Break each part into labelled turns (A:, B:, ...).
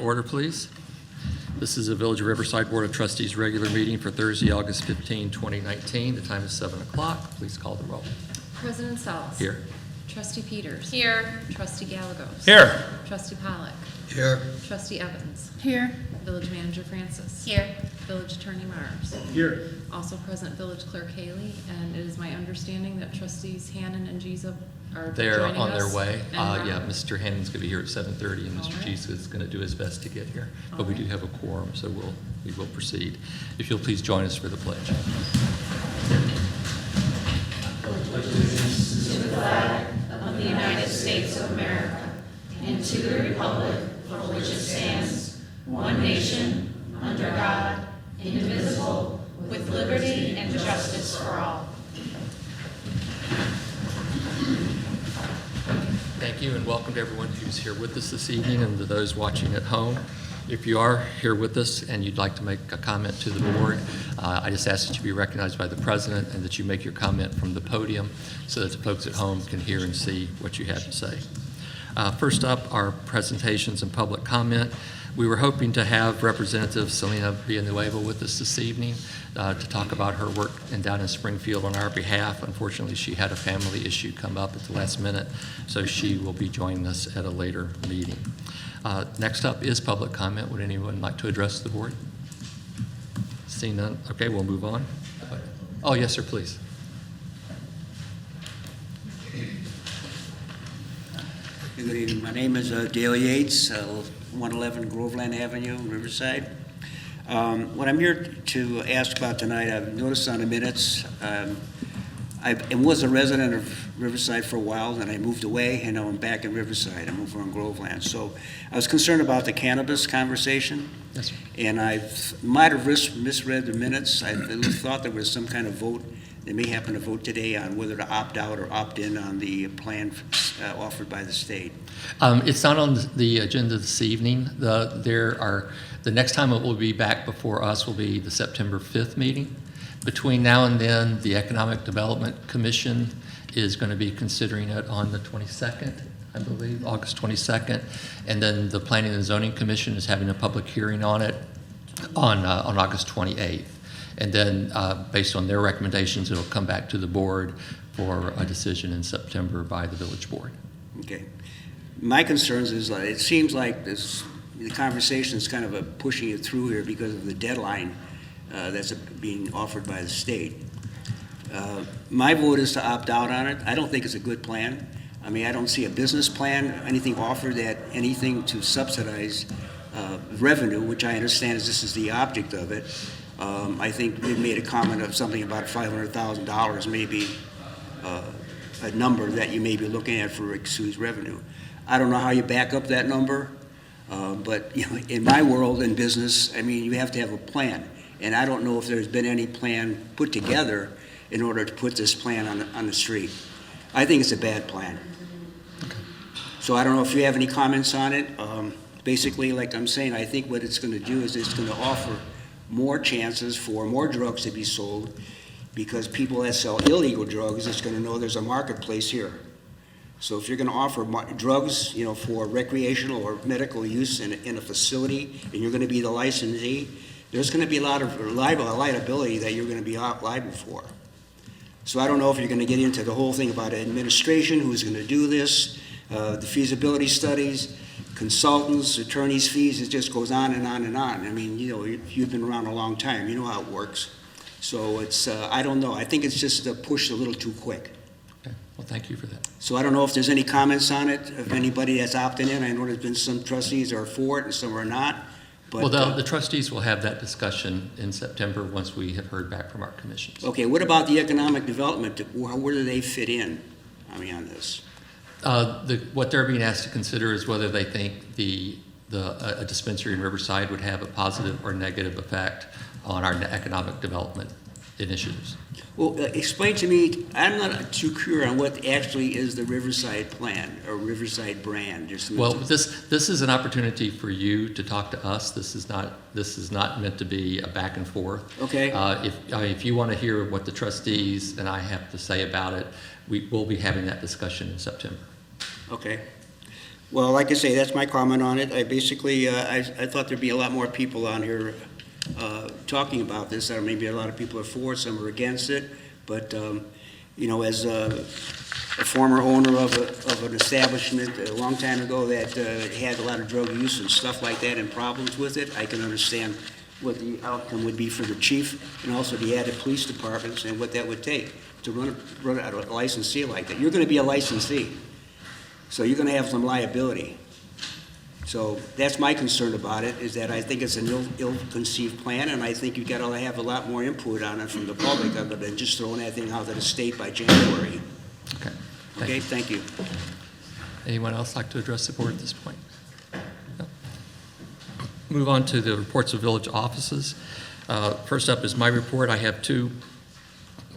A: order, please. This is the Village of Riverside Board of Trustees regular meeting for Thursday, August 15, 2019. The time is 7 o'clock. Please call the roll.
B: President Sells.
A: Here.
B: Trustee Peters.
C: Here.
B: Trustee Gallegos.
D: Here.
B: Trustee Pollock.
D: Here.
B: Trustee Evans.
C: Here.
B: Village Manager Francis.
C: Here.
B: Village Attorney Mars.
D: Here.
B: Also present Village Clerk Haley, and it is my understanding that Trustees Hannon and Giza are joining us.
A: They're on their way.
B: And
A: Yeah, Mr. Hannon's going to be here at 7:30, and
B: All
A: Mr.
B: right.
A: Gies is going to do his best to get here.
B: All
A: But we
B: right.
A: do have a quorum, so we will proceed. If you'll please join us for the pledge.
C: Of the United States of America, and to the republic for which it stands, one nation, under God, indivisible, with liberty and justice for all.
A: Thank you, and welcome to everyone who's here with us this evening and to those watching at home. If you are here with us and you'd like to make a comment to the board, I just ask that you be recognized by the president and that you make your comment from the podium so that the folks at home can hear and see what you have to say. First up, our presentations and public comment. We were hoping to have Representative Selena Villanueva with us this evening to talk about her work down in Springfield on our behalf. Unfortunately, she had a family issue come up at the last minute, so she will be joining us at a later meeting. Next up is public comment. Would anyone like to address the board? Seeing none, okay, we'll move on. Oh, yes, sir, please.
E: Good evening. My name is Dale Yates, 111 Groveland Avenue, Riverside. What I'm here to ask about tonight, I've noticed on the minutes, I was a resident of Riverside for a while, then I moved away, and now I'm back in Riverside. I'm over on Groveland. So I was concerned about the cannabis conversation,
A: Yes, sir.
E: and I might have misread the minutes. I thought there was some kind of vote. They may happen to vote today on whether to opt out or opt in on the plan offered by the state.
A: It's not on the agenda this evening. The next time it will be back before us will be the September 5th meeting. Between now and then, the Economic Development Commission is going to be considering it on the 22nd, I believe, August 22nd. And then the Planning and Zoning Commission is having a public hearing on it on August 28th. And then, based on their recommendations, it'll come back to the board for a decision in September by the village board.
E: Okay. My concerns is that it seems like the conversation is kind of pushing it through here because of the deadline that's being offered by the state. My vote is to opt out on it. I don't think it's a good plan. I mean, I don't see a business plan, anything offered anything to subsidize revenue, which I understand this is the object of it. I think we made a comment of something about $500,000, maybe a number that you may be looking at for excess revenue. I don't know how you back up that number, but in my world in business, I mean, you have to have a plan. And I don't know if there's been any plan put together in order to put this plan on the street. I think it's a bad plan. So I don't know if you have any comments on it. Basically, like I'm saying, I think what it's going to do is it's going to offer more chances for more drugs to be sold, because people that sell illegal drugs is going to know there's a marketplace here. So if you're going to offer drugs, for recreational or medical use in a facility, and you're going to be the licensee, there's going to be a lot of liability that you're going to be liable for. So I don't know if you're going to get into the whole thing about administration, who's going to do this, the feasibility studies, consultants, attorneys' fees. It just goes on and on and on. I mean, you've been around a long time. You know how it works. So it's, I don't know. I think it's just pushed a little too quick.
A: Okay. Well, thank you for that.
E: So I don't know if there's any comments on it, of anybody that's opting in. I know there's been some trustees are for it and some are not. But,
A: Well, the trustees will have that discussion in September once we have heard back from our commissions.
E: okay, what about the economic development? Where do they fit in, on this?
A: What they're being asked to consider is whether they think a dispensary in Riverside would have a positive or negative effect on our economic development initiatives.
E: Well, explain to me, I'm not too clear on what actually is the Riverside plan or Riverside brand.
A: Well, this is an opportunity for you to talk to us. This is not meant to be a back and forth.
E: Okay.
A: If you want to hear what the trustees and I have to say about it, we will be having that discussion in September.
E: Okay. Well, like I say, that's my comment on it. I basically, I thought there'd be a lot more people on here talking about this. Maybe a lot of people are for, some are against it. But, you know, as a former owner of an establishment a long time ago that had a lot of drug use and stuff like that and problems with it, I can understand what the outcome would be for the chief and also the added police departments and what that would take to run out a licensee like that. You're going to be a licensee, so you're going to have some liability. So that's my concern about it, is that I think it's an ill-conceived plan, and I think you've got to have a lot more input on it from the public other than just throwing that thing out to the state by January.
A: Okay.
E: Okay, thank you.
A: Anyone else like to address the board at this point? No? Move on to the reports of village offices. First up is my report. I have two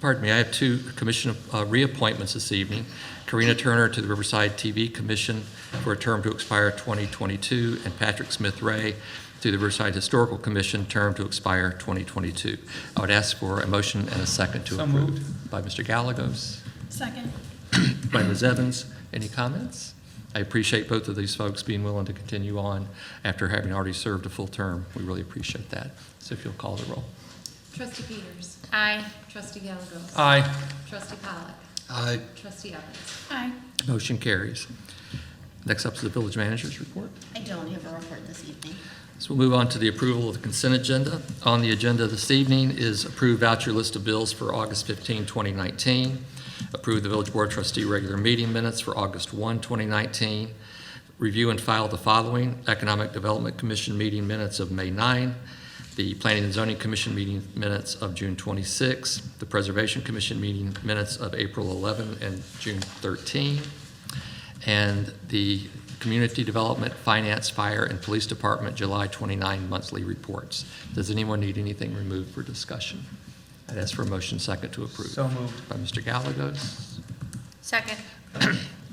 A: commission reappointments this evening. Karina Turner to the Riverside TV Commission for a term to expire 2022, and Patrick Smith Ray to the Riverside Historical Commission, term to expire 2022. I would ask for a motion and a second to approve.
D: Moved.
A: By Mr. Gallegos.
C: Second.
A: By Ms. Evans. Any comments? I appreciate both of these folks being willing to continue on after having already served a full term. We really appreciate that. So if you'll call the roll.
B: Trustee Peters.
C: Aye.
B: Trustee Gallegos.
D: Aye.
B: Trustee Pollock.
D: Aye.
B: Trustee Evans.
C: Aye.
A: Motion carries. Next up is the village manager's report.
C: I don't have a report this evening.
A: So we'll move on to the approval of the consent agenda. On the agenda this evening is approved voucher list of bills for August 15, 2019. Approve the Village Board Trustee regular meeting minutes for August 1, 2019. Review and file the following: Economic Development Commission meeting minutes of May 9, the Planning and Zoning Commission meeting minutes of June 26, the Preservation Commission meeting minutes of April 11 and June 13, and the Community Development, Finance, Fire, and Police Department July 29 monthly reports. Does anyone need anything removed for discussion? I'd ask for a motion second to approve.
D: So moved.
A: By Mr. Gallegos.
C: Second.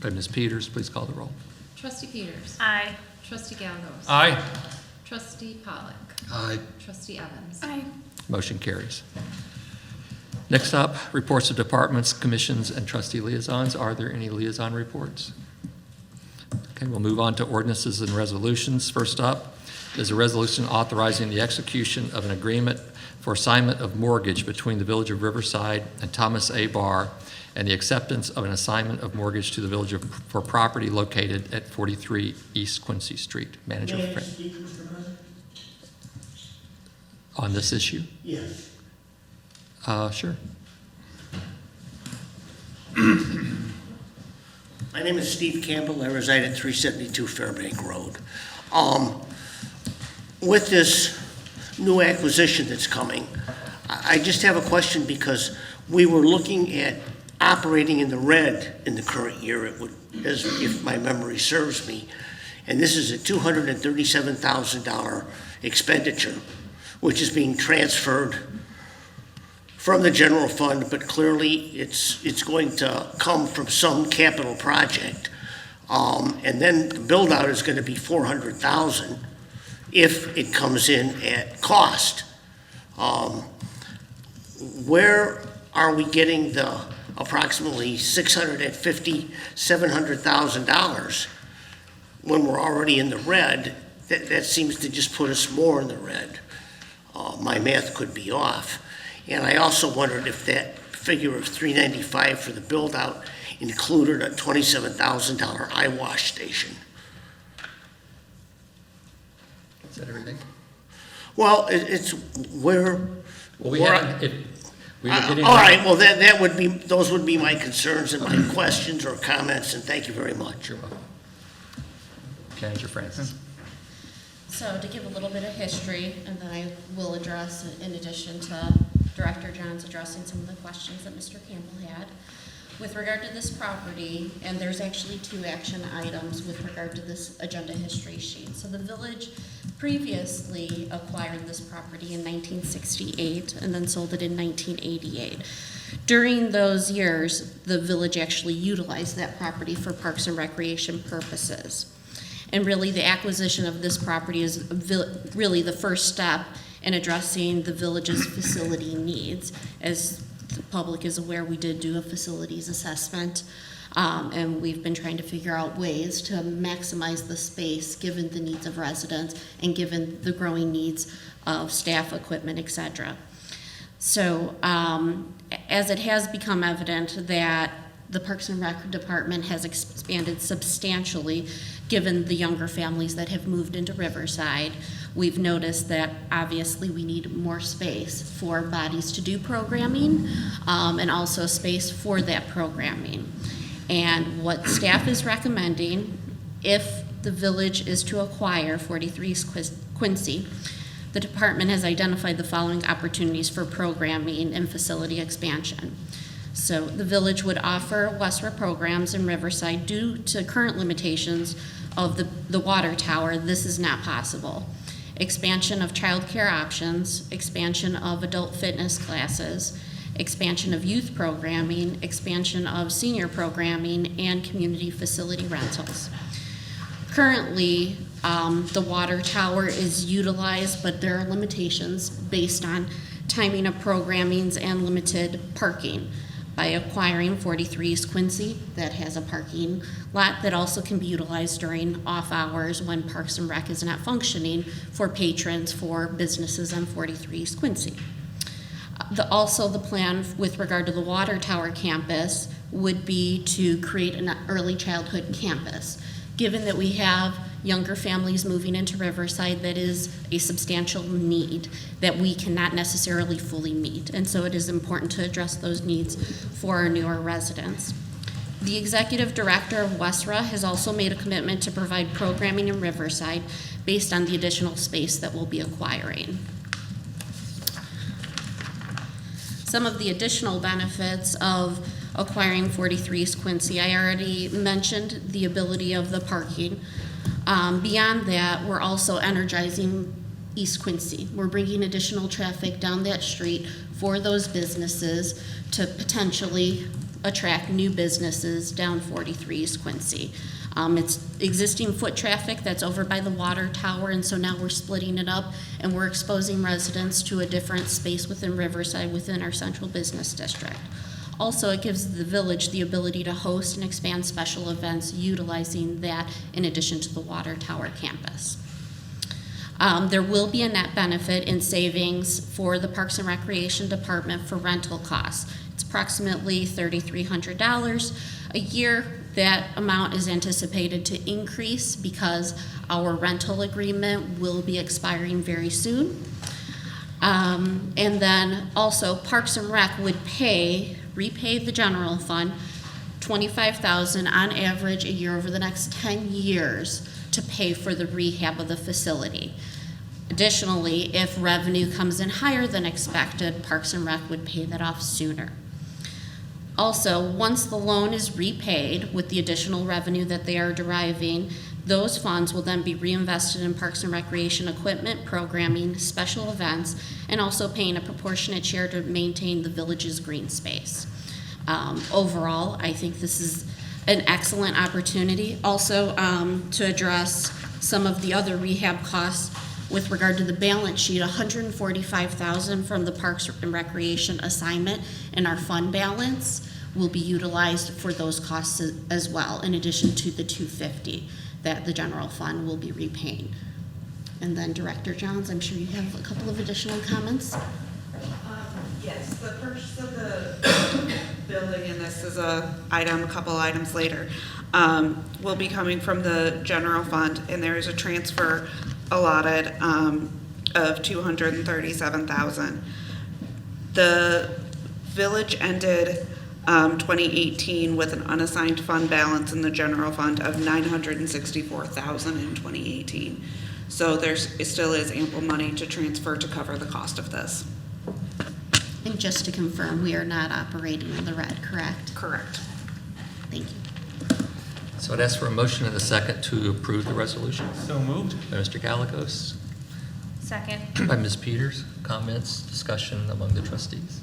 A: By Ms. Peters, please call the roll.
B: Trustee Peters.
C: Aye.
B: Trustee Gallegos.
D: Aye.
B: Trustee Pollock.
D: Aye.
B: Trustee Evans.
C: Aye.
A: Motion carries. Next up, reports of departments, commissions, and trustee liaisons. Are there any liaison reports? Okay, we'll move on to ordinances and resolutions. First up is a resolution authorizing the execution of an agreement for assignment of mortgage between the Village of Riverside and Thomas A. Barr, and the acceptance of an assignment of mortgage to the Village for property located at 43 East Quincy Street. Manager
F: May I
A: Frank.
F: speak, Mr. President?
A: On this issue?
F: Yes.
A: Sure.
F: My name is Steve Campbell. I reside at 372 Fairbank Road. With this new acquisition that's coming, I just have a question, because we were looking at operating in the red in the current year, it would, as if my memory serves me, and this is a $237,000 expenditure, which is being transferred from the general fund, but clearly it's going to come from some capital project. And then the build-out is going to be $400,000 if it comes in at cost. Where are we getting the approximately $650,000, $700,000 when we're already in the red? That seems to just put us more in the red. My math could be off. And I also wondered if that figure of $395 for the build-out included a $27,000 eye wash station.
A: Is that everything?
F: Well, it's where.
A: Well, we
F: where
A: haven't, we were getting.
F: all right, well, that would be, those would be my concerns and my questions or comments, and thank you very much.
A: You're welcome. Manager Francis.
G: So to give a little bit of history, and then I will address, in addition to Director Johns addressing some of the questions that Mr. Campbell had. With regard to this property, and there's actually two action items with regard to this agenda history sheet. So the village previously acquired this property in 1968 and then sold it in 1988. During those years, the village actually utilized that property for parks and recreation purposes. And really, the acquisition of this property is really the first step in addressing the village's facility needs. As the public is aware, we did do a facilities assessment And we've been trying to figure out ways to maximize the space given the needs of residents and given the growing needs of staff, equipment, et cetera. So as it has become evident that the Parks and Rec Department has expanded substantially given the younger families that have moved into Riverside, we've noticed that obviously we need more space for bodies to do programming and also space for that programming. And what staff is recommending, if the village is to acquire 43 Quincy, the department has identified the following opportunities for programming and facility expansion. So the village would offer Westra programs in Riverside. Due to current limitations of the water tower, this is not possible. Expansion of childcare options, expansion of adult fitness classes, expansion of youth programming, expansion of senior programming, and community facility rentals. Currently, the water tower is utilized, but there are limitations based on timing of programmings and limited parking. By acquiring 43 Quincy, that has a parking lot that also can be utilized during off hours when Parks and Rec is not functioning for patrons for businesses on 43 Quincy. Also, the plan with regard to the water tower campus would be to create an early childhood campus. Given that we have younger families moving into Riverside, that is a substantial need that we cannot necessarily fully meet. And so it is important to address those needs for our newer residents. The executive director of Westra has also made a commitment to provide programming in Riverside based on the additional space that we'll be acquiring. Some of the additional benefits of acquiring 43 Quincy, I already mentioned the ability of the parking. Beyond that, we're also energizing East Quincy. We're bringing additional traffic down that street for those businesses to potentially attract new businesses down 43 East Quincy. It's existing foot traffic that's over by the water tower, and so now we're splitting it up and we're exposing residents to a different space within Riverside within our central business district. Also, it gives the village the ability to host and expand special events utilizing that in addition to the water tower campus. There will be a net benefit in savings for the Parks and Recreation Department for rental costs. It's approximately $3,300 a year. That amount is anticipated to increase because our rental agreement will be expiring very soon. And then also Parks and Rec would repay the general fund $25,000 on average a year over the next 10 years to pay for the rehab of the facility. Additionally, if revenue comes in higher than expected, Parks and Rec would pay that off sooner. Also, once the loan is repaid with the additional revenue that they are deriving, those funds will then be reinvested in Parks and Recreation equipment, programming, special events, and also paying a proportionate share to maintain the village's green space. Overall, I think this is an excellent opportunity. Also, to address some of the other rehab costs with regard to the balance sheet, $145,000 from the Parks and Recreation assignment in our fund balance will be utilized for those costs as well, in addition to the $250,000 that the general fund will be repaying. And then Director Johns, I'm sure you have a couple of additional comments.
D: Yes, the purchase of the building, and this is a couple items later, will be coming from the general fund, and there is a transfer allotted of $237,000. The village ended 2018 with an unassigned fund balance in the general fund of $964,000 in 2018. So it still is ample money to transfer to cover the cost of this.
G: And just to confirm, we are not operating in the red, correct?
D: Correct.
G: Thank you.
A: So I'd ask for a motion and a second to approve the resolution.
H: So moved.
A: By Mr. Gallegos,
C: Second.
A: by Ms. Peters. Comments, discussion among the trustees?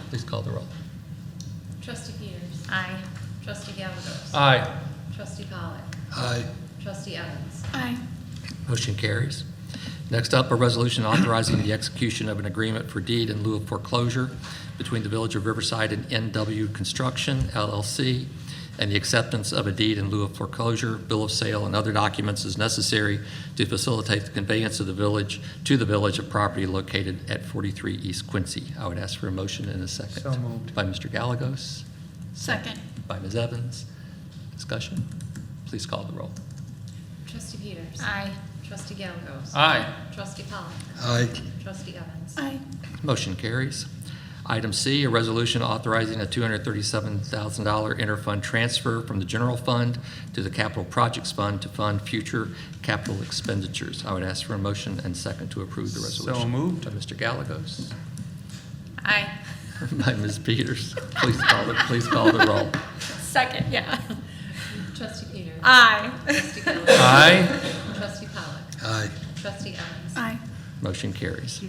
A: Please call the roll.
B: Trustee Peters.
C: Aye.
B: Trustee Gallegos.
H: Aye.
B: Trustee Pollak.
A: Aye.
B: Trustee Evans.
C: Aye.
A: Motion carries. Next up, a resolution authorizing the execution of an agreement for deed in lieu of foreclosure between the Village of Riverside and NW Construction, LLC, and the acceptance of a deed in lieu of foreclosure, bill of sale, and other documents as necessary to facilitate the conveyance of the village to the village of property located at 43 East Quincy. I would ask for a motion in a second.
H: So moved.
A: By Mr. Gallegos,
C: Second.
A: by Ms. Evans. Discussion? Please call the roll.
B: Trustee Peters.
C: Aye.
B: Trustee Gallegos.
H: Aye.
B: Trustee Pollock.
H: Aye.
B: Trustee Evans.
C: Aye.
A: Motion carries. Item C, a resolution authorizing a $237,000 interfund transfer from the general fund to the capital projects fund to fund future capital expenditures. I would ask for a motion and second to approve the resolution.
H: So moved.
A: By Mr. Gallegos.
C: Aye.
A: By Ms. Peters. Please call the roll.
C: Second, yeah.
B: Trustee Peters.
C: Aye.
B: Trustee Gallegos.
H: Aye.
B: Trustee Pollock.
H: Aye.
B: Trustee Evans.
C: Aye.
A: Motion carries.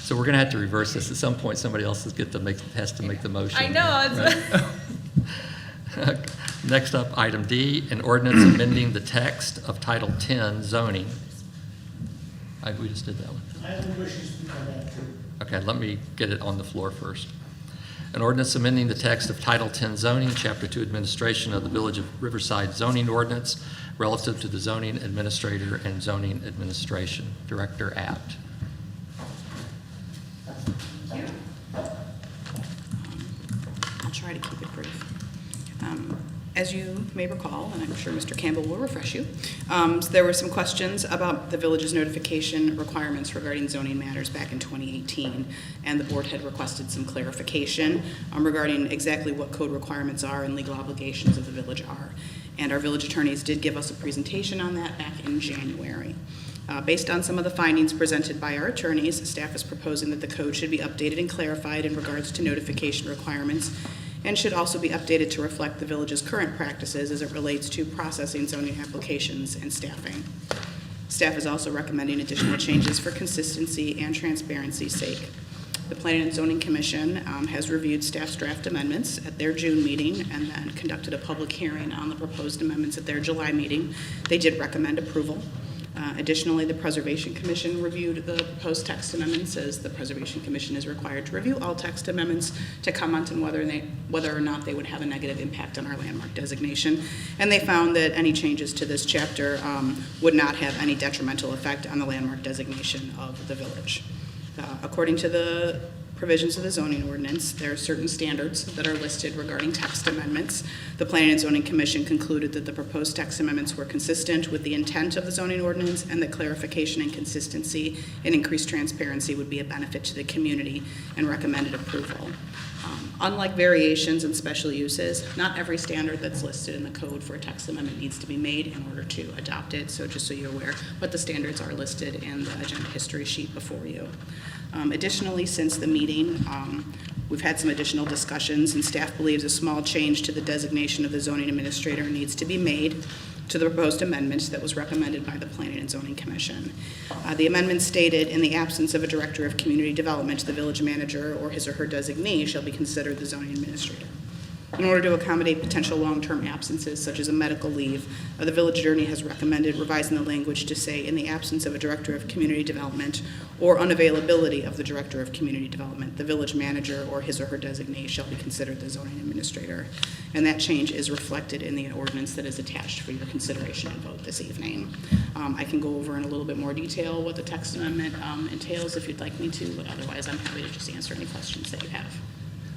A: So we're going to have to reverse this. At some point, somebody else has to make the motion.
C: I know,
A: Right? Next up, item D, an ordinance amending the text of Title 10 zoning. We just did that one.
F: I have wishes to come back to.
A: Okay, let me get it on the floor first. An ordinance amending the text of Title 10 zoning, Chapter 2 administration of the Village of Riverside zoning ordinance relative to the zoning administrator and zoning administration. Director Abt.
I: I'll try to keep it brief. As you may recall, and I'm sure Mr. Campbell will refresh you, there were some questions about the village's notification requirements regarding zoning matters back in 2018, and the board had requested some clarification regarding exactly what code requirements are and legal obligations of the village are. And our village attorneys did give us a presentation on that back in January. Based on some of the findings presented by our attorneys, staff is proposing that the code should be updated and clarified in regards to notification requirements, and should also be updated to reflect the village's current practices as it relates to processing zoning applications and staffing. Staff is also recommending additional changes for consistency and transparency's sake. The Planning and Zoning Commission has reviewed staff's draft amendments at their June meeting and then conducted a public hearing on the proposed amendments at their July meeting. They did recommend approval. Additionally, the Preservation Commission reviewed the proposed text amendments, as the Preservation Commission is required to review all text amendments to comment on whether or not they would have a negative impact on our landmark designation. And they found that any changes to this chapter would not have any detrimental effect on the landmark designation of the village. According to the provisions of the zoning ordinance, there are certain standards that are listed regarding text amendments. The Planning and Zoning Commission concluded that the proposed text amendments were consistent with the intent of the zoning ordinance, and that clarification and consistency and increased transparency would be a benefit to the community, and recommended approval. Unlike variations and special uses, not every standard that's listed in the code for a text amendment needs to be made in order to adopt it, so just so you're aware, but the standards are listed in the agenda history sheet before you. Additionally, since the meeting, we've had some additional discussions, and staff believes a small change to the designation of the zoning administrator needs to be made to the proposed amendment that was recommended by the Planning and Zoning Commission. The amendment stated, in the absence of a director of community development, the village manager or his or her designee shall be considered the zoning administrator. In order to accommodate potential long-term absences, such as a medical leave, the village attorney has recommended revising the language to say, in the absence of a director of community development or unavailability of the director of community development, the village manager or his or her designee shall be considered the zoning administrator. And that change is reflected in the ordinance that is attached for your consideration and vote this evening. I can go over in a little bit more detail what the text amendment entails if you'd like me to, but otherwise I'm happy to just answer any questions that you have.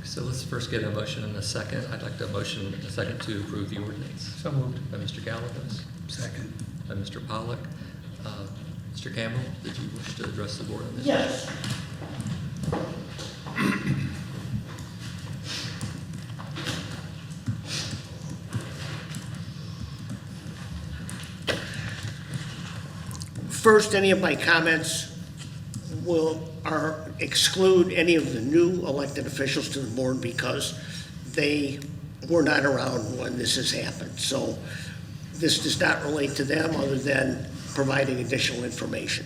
A: So let's first get a motion and a second. I'd like to motion and a second to approve the ordinance.
H: So moved.
A: By Mr. Gallegos.
H: Second.
A: By Mr. Pollock. Mr. Campbell, did you wish to address the board on this?
F: Yes. First, any of my comments are exclude any of the new elected officials to the board because they were not around when this has happened. So this does not relate to them other than providing additional information.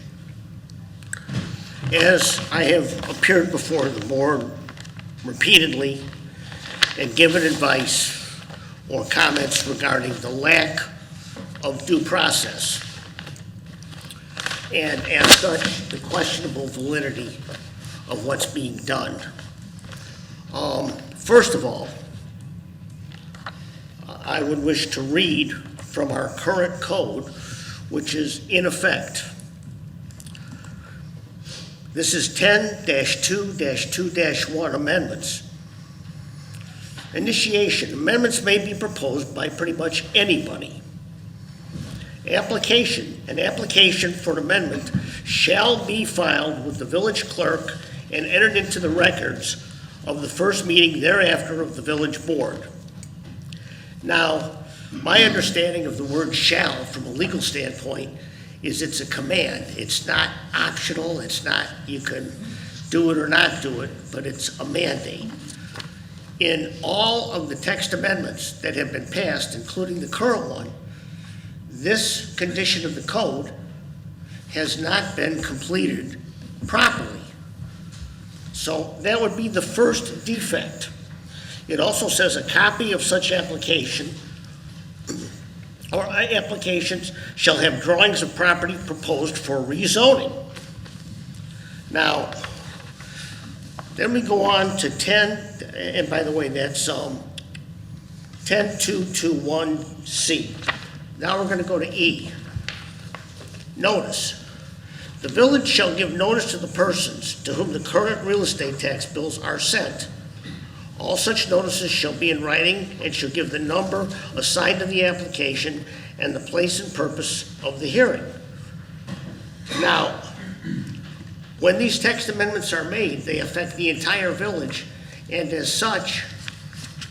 F: As I have appeared before the board repeatedly and given advice or comments regarding the lack of due process, and as such, the questionable validity of what's being done. First of all, I would wish to read from our current code, which is in effect. This is 10-2-2-1 amendments. Initiation. Amendments may be proposed by pretty much anybody. Application. An application for an amendment shall be filed with the village clerk and entered into the records of the first meeting thereafter of the village board. Now, my understanding of the word shall from a legal standpoint is it's a command. It's not optional. It's not you can do it or not do it, but it's a mandate. In all of the text amendments that have been passed, including the current one, this condition of the code has not been completed properly. So that would be the first defect. It also says a copy of such application or applications shall have drawings of property proposed for rezoning. Now, then we go on to 10, and by the way, that's 10-2-2-1C. Now we're going to go to E. Notice. The village shall give notice to the persons to whom the current real estate tax bills are sent. All such notices shall be in writing and shall give the number assigned to the application and the place and purpose of the hearing. Now, when these text amendments are made, they affect the entire village and as such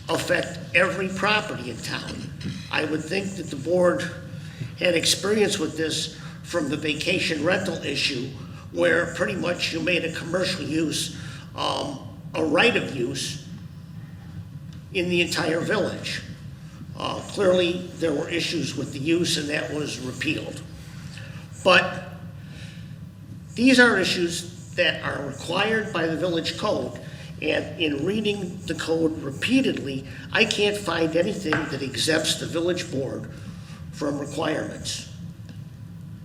F: affect every property in town. I would think that the board had experience with this from the vacation rental issue where pretty much you made a commercial use a right of use in the entire village. Clearly, there were issues with the use and that was repealed. But these are issues that are required by the village code, and in reading the code repeatedly, I can't find anything that exempts the village board from requirements.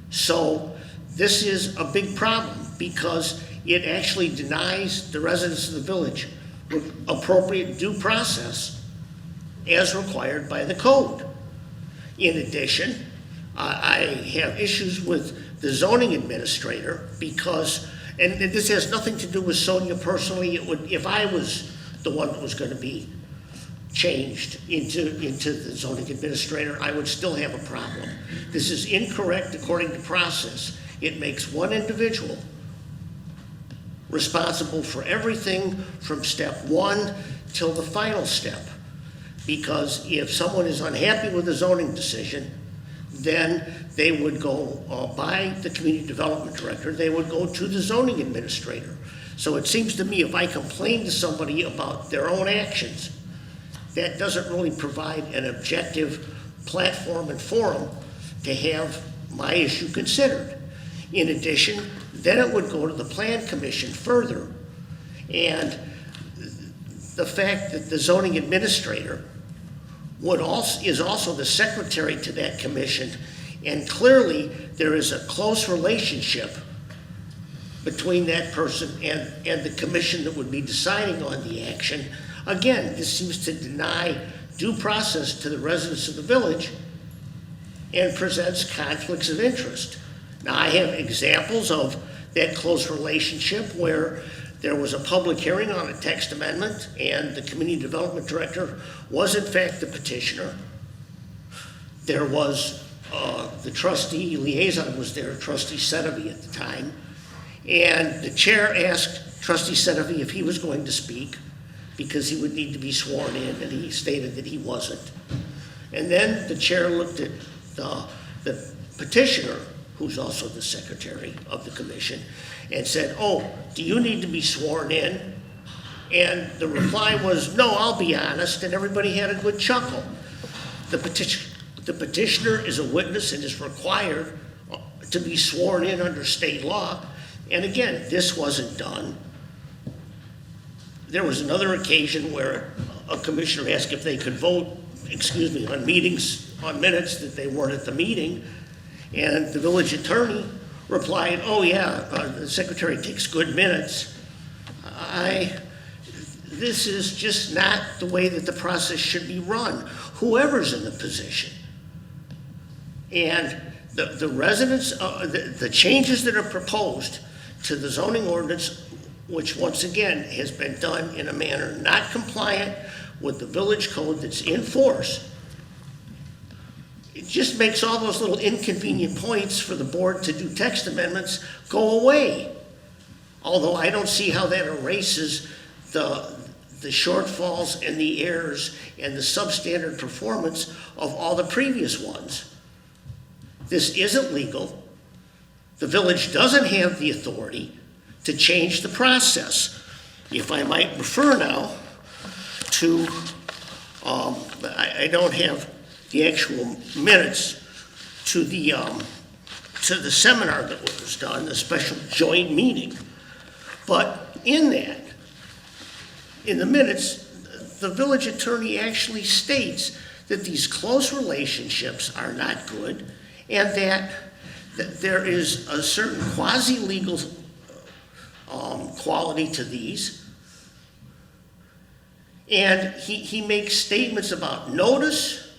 F: So this is a big problem because it actually denies the residents of the village appropriate due process as required by the code. In addition, I have issues with the zoning administrator because, and this has nothing to do with Sonia personally, it would, if I was the one that was going to be changed into the zoning administrator, I would still have a problem. This is incorrect according to process. It makes one individual responsible for everything from step one till the final step. Because if someone is unhappy with the zoning decision, then they would go by the community development director, they would go to the zoning administrator. So it seems to me if I complain to somebody about their own actions, that doesn't really provide an objective platform and forum to have my issue considered. In addition, then it would go to the plan commission further. And the fact that the zoning administrator is also the secretary to that commission, and clearly there is a close relationship between that person and the commission that would be deciding on the action. Again, this seems to deny due process to the residents of the village and presents conflicts of interest. Now, I have examples of that close relationship where there was a public hearing on a text amendment and the community development director was in fact the petitioner. There was the trustee liaison was there, Trustee Sedovy at the time, and the chair asked Trustee Sedovy if he was going to speak because he would need to be sworn in, and he stated that he wasn't. And then the chair looked at the petitioner, who's also the secretary of the commission, and said, "Oh, do you need to be sworn in?" And the reply was, "No, I'll be honest," and everybody had a good chuckle. The petitioner is a witness and is required to be sworn in under state law, and again, this wasn't done. There was another occasion where a commissioner asked if they could vote, on meetings, on minutes that they weren't at the meeting, and the village attorney replied, "Oh yeah, the secretary takes good minutes." This is just not the way that the process should be run, whoever's in the position. And the residents, the changes that are proposed to the zoning ordinance, which once again has been done in a manner not compliant with the village code that's in force, it just makes all those little inconvenient points for the board to do text amendments go away. Although I don't see how that erases the shortfalls and the errors and the substandard performance of all the previous ones. This isn't legal. The village doesn't have the authority to change the process. If I might refer now to, I don't have the actual minutes to the seminar that was done, the special joint meeting. But in that, in the minutes, the village attorney actually states that these close relationships are not good and that there is a certain quasi-legal quality to these. And he makes statements about notice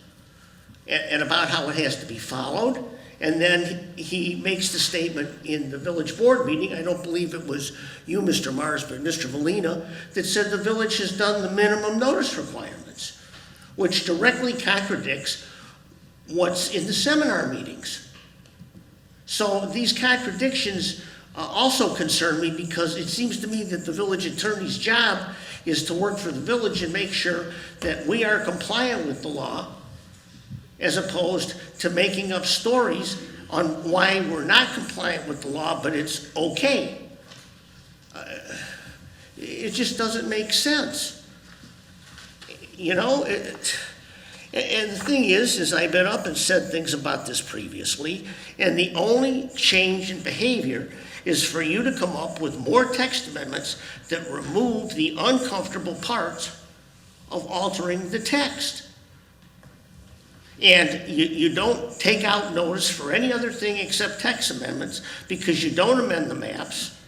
F: and about how it has to be followed. And then he makes the statement in the village board meeting, I don't believe it was you, Mr. Mars, but Mr. Molina, that said the village has done the minimum notice requirements, which directly contradicts what's in the seminar meetings. So these contradictions also concern me because it seems to me that the village attorney's job is to work for the village and make sure that we are compliant with the law, as opposed to making up stories on why we're not compliant with the law, but it's okay. It just doesn't make sense. You know, and the thing is I've been up and said things about this previously, and the only change in behavior is for you to come up with more text amendments that remove the uncomfortable parts of altering the text. And you don't take out notice for any other thing except text amendments because you don't amend the maps.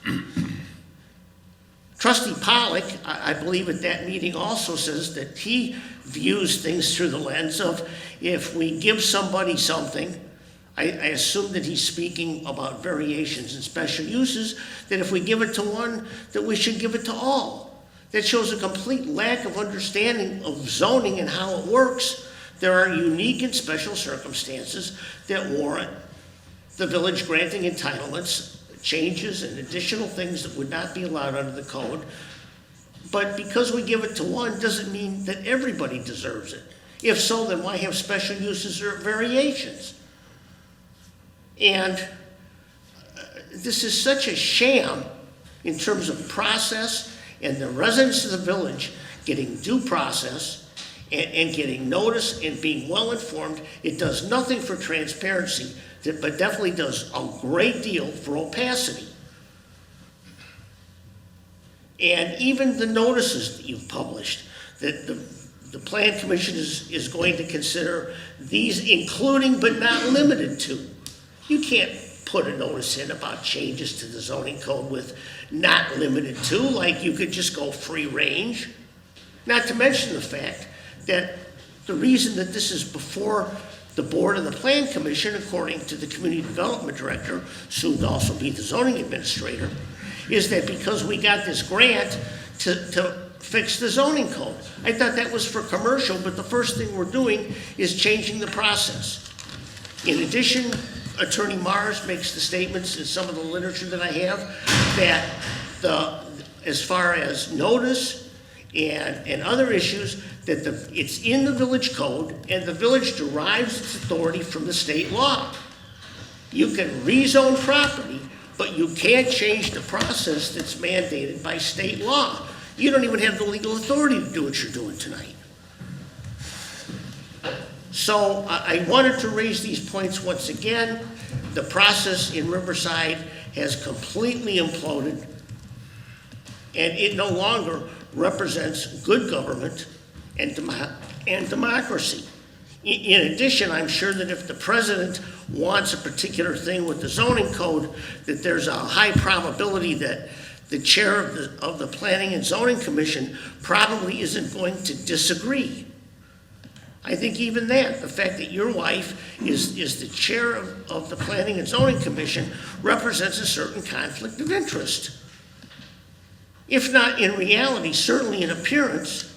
F: Trustee Pollock, I believe at that meeting also says that he views things through the lens of if we give somebody something, I assume that he's speaking about variations and special uses, that if we give it to one, that we should give it to all. That shows a complete lack of understanding of zoning and how it works. There are unique and special circumstances that warrant the village granting entitlements, changes, and additional things that would not be allowed under the code. But because we give it to one doesn't mean that everybody deserves it. If so, then why have special uses or variations? And this is such a sham in terms of process and the residents of the village getting due process and getting notice and being well informed. It does nothing for transparency, but definitely does a great deal for opacity. And even the notices that you've published, that the Plan Commission is going to consider these including but not limited to. You can't put a notice in about changes to the zoning code with not limited to, like you could just go free range. Not to mention the fact that the reason that this is before the board and the Plan Commission, according to the Community Development Director, soon to also be the zoning administrator, is that because we got this grant to fix the zoning code. I thought that was for commercial, but the first thing we're doing is changing the process. In addition, Attorney Mars makes the statements in some of the literature that I have that as far as notice and other issues, that it's in the village code and the village derives its authority from the state law. You can rezone property, but you can't change the process that's mandated by state law. You don't even have the legal authority to do what you're doing tonight. So I wanted to raise these points once again. The process in Riverside has completely imploded, and it no longer represents good government and democracy. In addition, I'm sure that if the president wants a particular thing with the zoning code, that there's a high probability that the chair of the Planning and Zoning Commission probably isn't going to disagree. I think even that, the fact that your wife is the chair of the Planning and Zoning Commission represents a certain conflict of interest. If not in reality, certainly in appearance.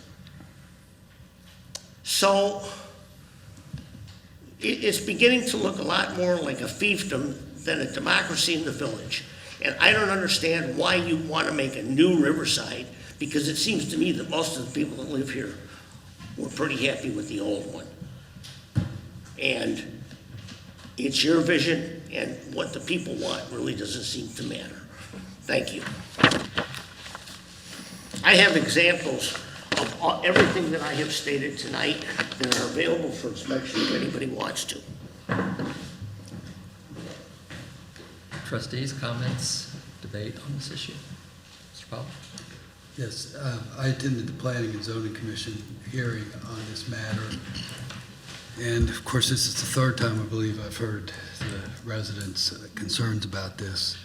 F: So it's beginning to look a lot more like a fiefdom than a democracy in the village. And I don't understand why you want to make a new Riverside, because it seems to me that most of the people that live here were pretty happy with the old one. And it's your vision, and what the people want really doesn't seem to matter. Thank you. I have examples of everything that I have stated tonight that are available for inspection if anybody wants to.
A: Trustees, comments, debate on this issue? Mr. Powell?
H: Yes, I attended the Planning and Zoning Commission hearing on this matter. And of course, this is the third time, I believe, I've heard the residents' concerns about this.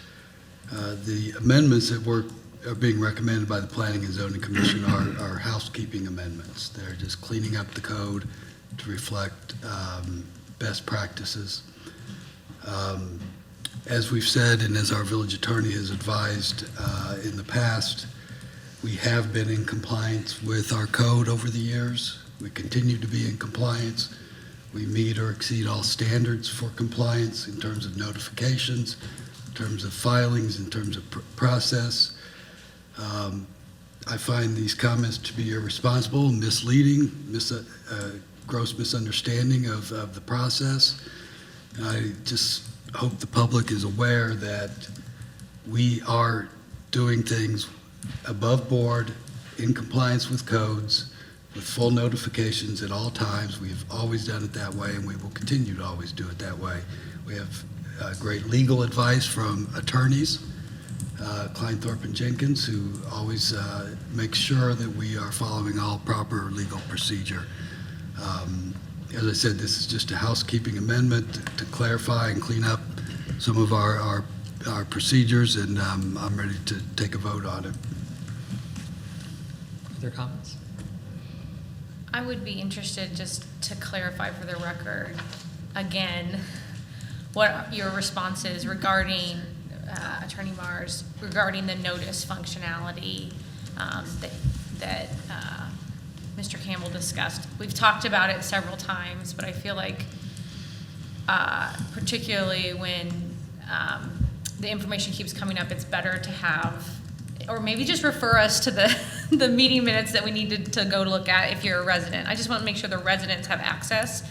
H: The amendments that are being recommended by the Planning and Zoning Commission are housekeeping amendments. They're just cleaning up the code to reflect best practices. As we've said, and as our village attorney has advised in the past, we have been in compliance with our code over the years. We continue to be in compliance. We meet or exceed all standards for compliance in terms of notifications, in terms of filings, in terms of process. I find these comments to be irresponsible, misleading, gross misunderstanding of the process. And I just hope the public is aware that we are doing things above board, in compliance with codes, with full notifications at all times. We've always done it that way, and we will continue to always do it that way. We have great legal advice from attorneys, Kleinthorpe and Jenkins, who always make sure that we are following all proper legal procedure. As I said, this is just a housekeeping amendment to clarify and clean up some of our procedures, and I'm ready to take a vote on it.
A: Other comments?
J: I would be interested, just to clarify for the record, again, what your response is regarding, Attorney Mars, regarding the notice functionality that Mr. Campbell discussed. We've talked about it several times, but I feel like particularly when the information keeps coming up, it's better to have, or maybe just refer us to the meeting minutes that we need to go look at if you're a resident. I just want to make sure the residents have access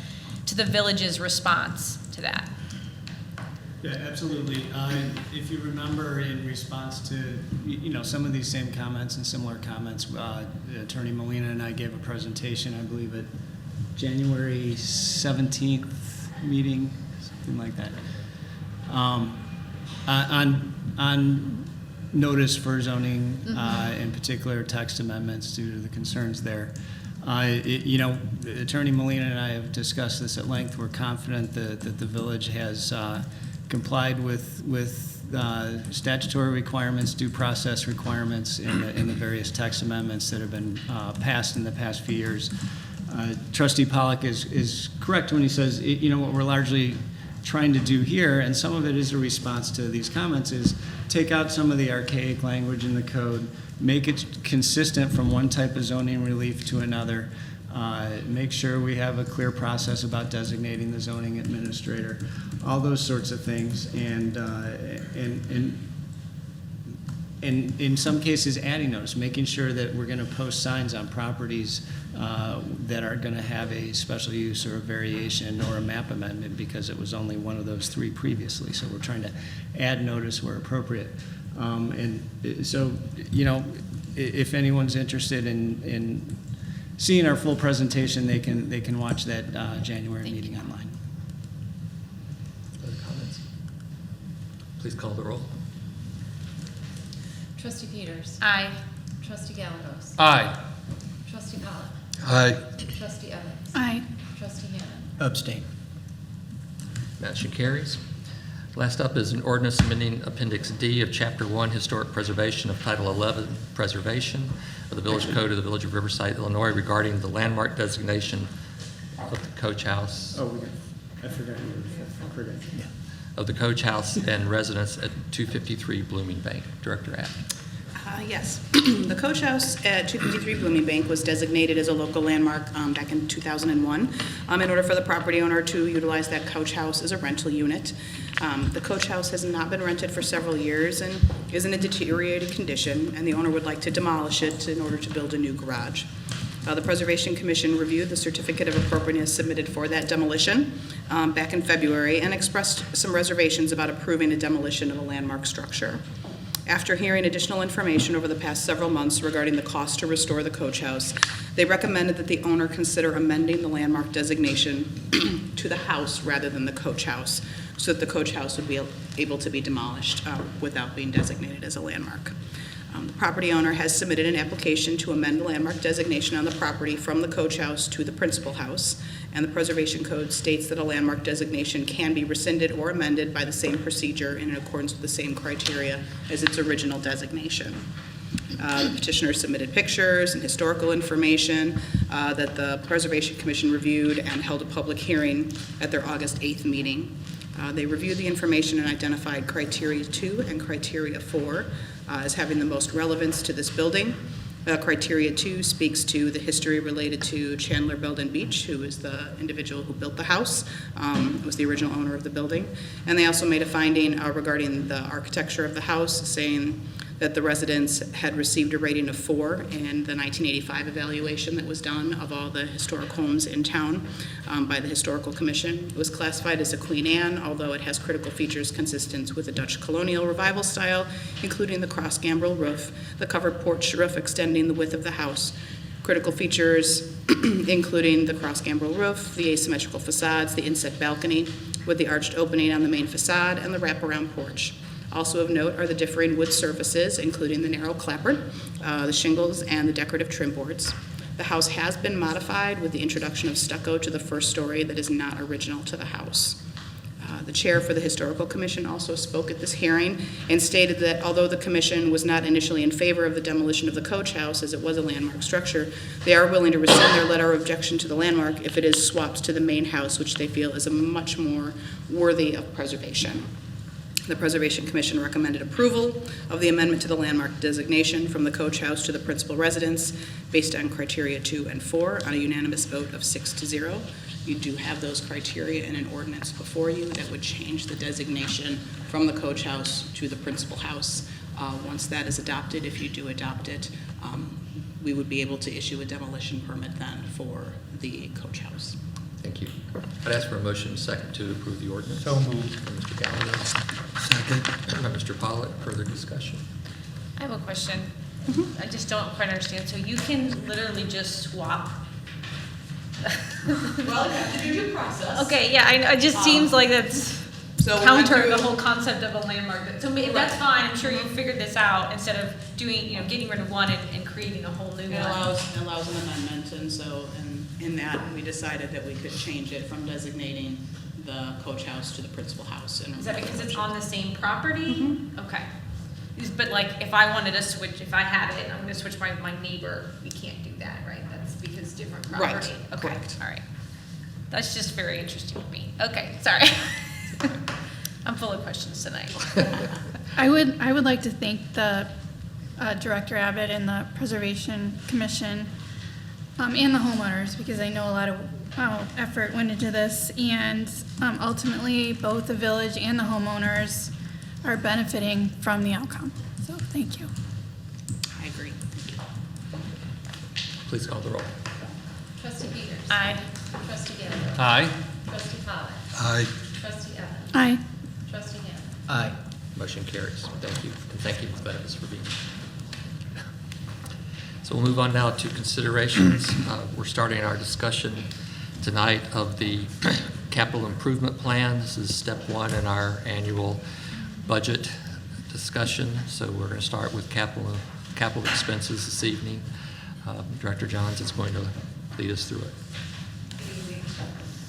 J: to the village's response to that.
K: Yeah, absolutely. If you remember, in response to some of these same comments and similar comments, Attorney Molina and I gave a presentation, I believe, at January 17th meeting, something like that, on notice for zoning, in particular text amendments due to the concerns there. Attorney Molina and I have discussed this at length. We're confident that the village has complied with statutory requirements, due process requirements in the various text amendments that have been passed in the past few years. Trustee Pollack is correct when he says, what we're largely trying to do here, and some of it is a response to these comments, is take out some of the archaic language in the code, make it consistent from one type of zoning relief to another, make sure we have a clear process about designating the zoning administrator, all those sorts of things, and in some cases adding those, making sure that we're going to post signs on properties that are going to have a special use or a variation or a map amendment, because it was only one of those three previously. So we're trying to add notice where appropriate. And so, if anyone's interested in seeing our full presentation, they can watch that January meeting online.
A: Other comments? Please call the roll.
B: Trustee Peters.
J: Aye.
B: Trustee Galagos.
A: Aye.
B: Trustee Pollack.
H: Aye.
B: Trustee Evans.
I: Aye.
B: Trustee Hannan.
K: Abstain.
A: Motion carries. Last up is an ordinance amending Appendix D of Chapter 1, Historic Preservation of Title 11, Preservation of the Village Code of the Village of Riverside, Illinois, regarding the landmark designation of the Coach House,
K: I forgot.
A: of the Coach House and residence at 253 Blooming Bank. Director Abt.
I: Yes. The Coach House at 253 Blooming Bank was designated as a local landmark back in 2001 in order for the property owner to utilize that Coach House as a rental unit. The Coach House has not been rented for several years and is in a deteriorated condition, and the owner would like to demolish it in order to build a new garage. The Preservation Commission reviewed the certificate of appropriateness submitted for that demolition back in February and expressed some reservations about approving a demolition of a landmark structure. After hearing additional information over the past several months regarding the cost to restore the Coach House, they recommended that the owner consider amending the landmark designation to the house rather than the Coach House, so that the Coach House would be able to be demolished without being designated as a landmark. The property owner has submitted an application to amend the landmark designation on the property from the Coach House to the principal house, and the Preservation Code states that a landmark designation can be rescinded or amended by the same procedure in accordance with the same criteria as its original designation. The petitioner submitted pictures and historical information that the Preservation Commission reviewed and held a public hearing at their August 8th meeting. They reviewed the information and identified criteria 2 and criteria 4 as having the most relevance to this building. Criteria 2 speaks to the history related to Chandler Belden Beach, who is the individual who built the house, was the original owner of the building. And they also made a finding regarding the architecture of the house, saying that the residents had received a rating of 4 in the 1985 evaluation that was done of all the historic homes in town by the Historical Commission. It was classified as a Queen Anne, although it has critical features consistent with the Dutch colonial revival style, including the cross gambrel roof, the covered porch roof extending the width of the house, critical features including the cross gambrel roof, the asymmetrical facades, the inset balcony with the arched opening on the main facade, and the wraparound porch. Also of note are the differing wood surfaces, including the narrow clapboard, the shingles, and the decorative trim boards. The house has been modified with the introduction of stucco to the first story that is not original to the house. The chair for the Historical Commission also spoke at this hearing and stated that although the commission was not initially in favor of the demolition of the Coach House as it was a landmark structure, they are willing to rescind their letter of objection to the landmark if it is swapped to the main house, which they feel is a much more worthy of preservation. The Preservation Commission recommended approval of the amendment to the landmark designation from the Coach House to the principal residence based on criteria 2 and 4 on a unanimous vote of 6-0. You do have those criteria in an ordinance before you that would change the designation from the Coach House to the principal house. Once that is adopted, if you do adopt it, we would be able to issue a demolition permit then for the Coach House.
A: Thank you. I'd ask for a motion second to approve the ordinance.
K: So moved.
A: From Mr. Gallagher.
H: Second.
A: By Mr. Pollitt. Further discussion?
J: I have a question. I just don't quite understand. So you can literally just swap?
C: Well, you have to do due process.
J: Okay, yeah, it just seems like that's
I: So we're
J: counter
I: not
J: the
I: doing-
J: whole concept of a landmark. So maybe that's fine. I'm sure you figured this out instead of doing, getting rid of one and creating a whole new
I: It
J: one.
I: allows an amendment, and so in that, we decided that we could change it from designating the Coach House to the principal house.
J: Is that because it's on the same property? Okay. But like, if I wanted to switch, if I had it, I'm gonna switch my neighbor, we can't do that, right? That's because different
I: Right,
J: property. Okay,
I: correct.
J: all right. That's just very interesting to me. Okay, sorry. I'm full of questions tonight.
L: I would like to thank the Director Abbott and the Preservation Commission and the homeowners, because I know a lot of effort went into this, and ultimately both the village and the homeowners are benefiting from the outcome. So thank you.
I: I agree.
A: Please call the roll.
B: Trustee Peters.
J: Aye.
B: Trustee Gallagher.
A: Aye.
B: Trustee Pollock.
H: Aye.
B: Trustee Evans.
L: Aye.
B: Trustee Hanna.
K: Aye.
A: Motion carries. Thank you. And thank you, Ms. for being here. So we'll move on now to considerations. We're starting our discussion tonight of the capital improvement plan. This is step 1 in our annual budget discussion. So we're going to start with capital expenses this evening. Director Johns is going to lead us through it.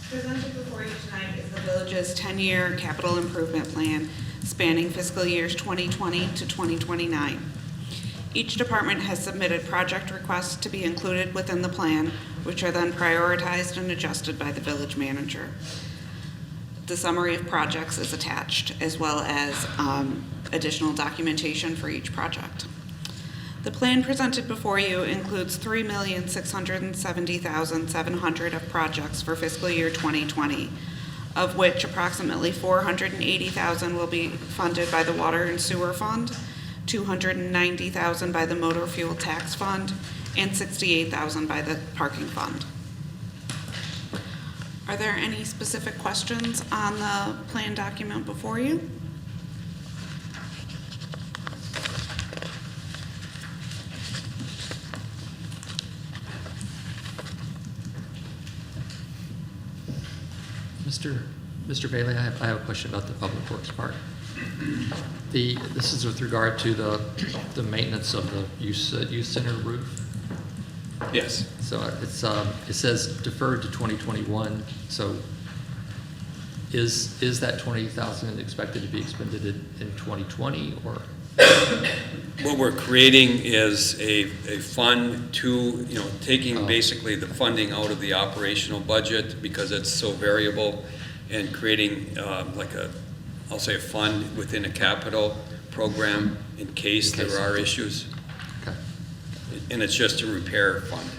D: Presented before you tonight is the village's 10-year capital improvement plan spanning fiscal years 2020 to 2029. Each department has submitted project requests to be included within the plan, which are then prioritized and adjusted by the village manager. The summary of projects is attached, as well as additional documentation for each project. The plan presented before you includes $3,670,700 of projects for fiscal year 2020, of which approximately $480,000 will be funded by the Water and Sewer Fund, $290,000 by the Motor Fuel Tax Fund, and $68,000 by the Parking Fund. Are there any specific questions on the plan document before you?
A: Mr. Bailey, I have a question about the public works part. This is with regard to the maintenance of the youth center roof.
M: Yes.
A: So it says deferred to 2021. So is that 20,000 expected to be expended in 2020 or?
M: What we're creating is a fund to, taking basically the funding out of the operational budget because it's so variable, and creating I'll say a fund within a capital program in case there are issues.
A: Okay.
M: And it's just a repair fund.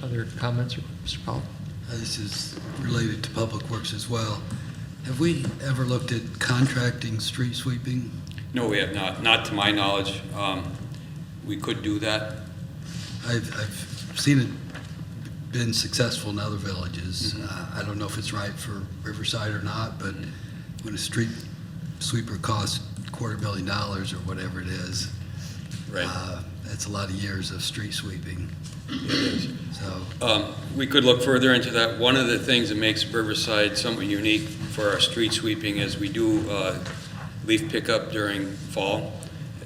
A: Other comments, Mr. Powell?
H: This is related to Public Works as well. Have we ever looked at contracting street sweeping?
M: No, we have not. Not to my knowledge. We could do that.
H: I've seen it been successful in other villages. I don't know if it's right for Riverside or not, but when a street sweeper costs $250,000 or whatever it is,
M: Right.
H: That's a lot of years of street sweeping.
M: It is.
H: So
M: We could look further into that. One of the things that makes Riverside somewhat unique for our street sweeping is we do leaf pickup during fall,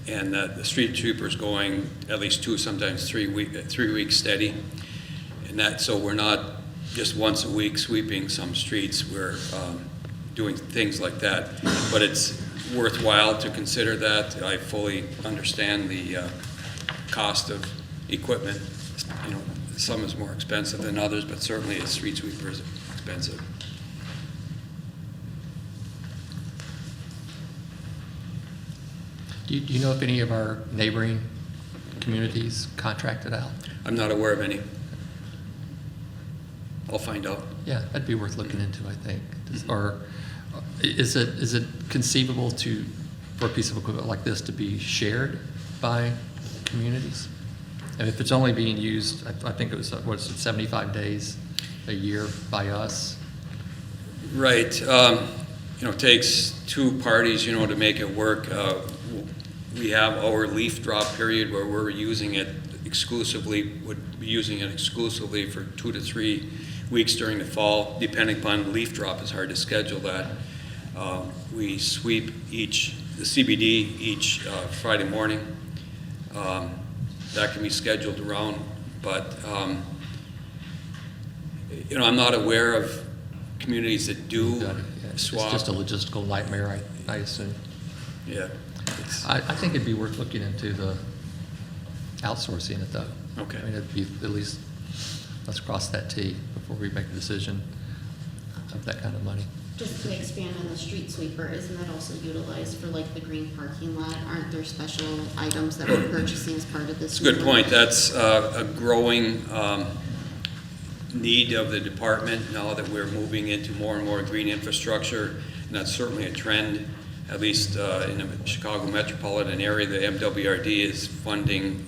M: and the street sweeper's going at least 2, sometimes 3 weeks steady. And so we're not just once a week sweeping some streets. We're doing things like that. But it's worthwhile to consider that. I fully understand the cost of equipment. Some is more expensive than others, but certainly a street sweeper is expensive.
A: Do you know if any of our neighboring communities contracted out?
M: I'm not aware of any. I'll find out.
A: Yeah, that'd be worth looking into, I think. Or is it conceivable for a piece of equipment like this to be shared by communities? And if it's only being used, I think it was, 75 days a year by us?
M: Right. It takes 2 parties, to make it work. We have our leaf drop period where we're using it exclusively, would be using it exclusively for 2 to 3 weeks during the fall, depending upon the leaf drop. It's hard to schedule that. We sweep the CBD each Friday morning. That can be scheduled around, but I'm not aware of communities that do swap.
A: It's just a logistical nightmare, I assume.
M: Yeah.
A: I think it'd be worth looking into the outsourcing it, though.
M: Okay.
A: I mean, it'd be at least, let's cross that T before we make a decision of that kind of money.
G: Just to expand on the street sweeper, isn't that also utilized for like the green parking lot? Aren't there special items that we're purchasing as part of this?
M: It's a good point. That's a growing need of the department now that we're moving into more and more green infrastructure, and that's certainly a trend, at least in the Chicago metropolitan area. The MWRD is funding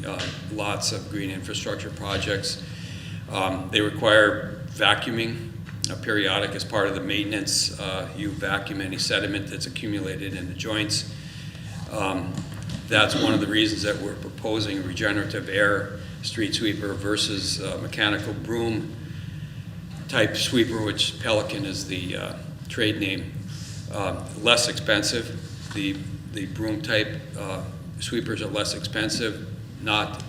M: lots of green infrastructure projects. They require vacuuming periodic as part of the maintenance. You vacuum any sediment that's accumulated in the joints. That's one of the reasons that we're proposing a regenerative air street sweeper versus mechanical broom type sweeper, which Pelican is the trade name. Less expensive. The broom type sweepers are less expensive, not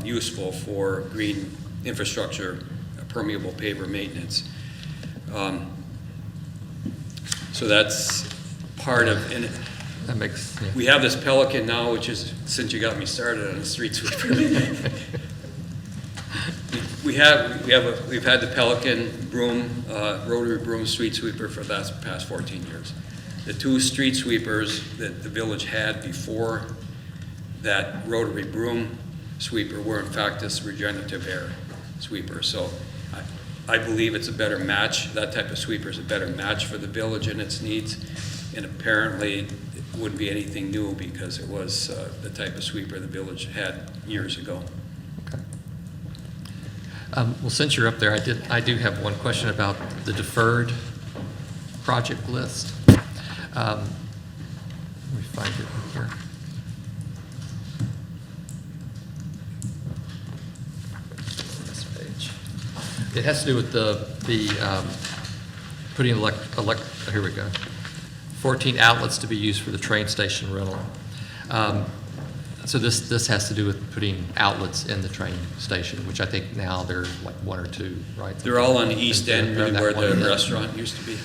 M: useful for green infrastructure, permeable paver maintenance. So that's part of, and
A: That makes, yeah.
M: we have this Pelican now, which is, since you got me started on the street sweeper. We've had the Pelican broom, rotary broom street sweeper for the past 14 years. The two street sweepers that the village had before that rotary broom sweeper were in fact this regenerative air sweeper. So I believe it's a better match. That type of sweeper is a better match for the village and its needs. And apparently it wouldn't be anything new because it was the type of sweeper the village had years ago.
A: Okay. Well, since you're up there, I do have one question about the deferred project list. Let me find it in here. This page. It has to do with the putting here we go. 14 outlets to be used for the train station rental. So this has to do with putting outlets in the train station, which I think now there are like one or two, right?
M: They're all on the east end,
A: They're
M: really
A: that
M: where
A: one
M: the
A: end.
M: restaurant used to be.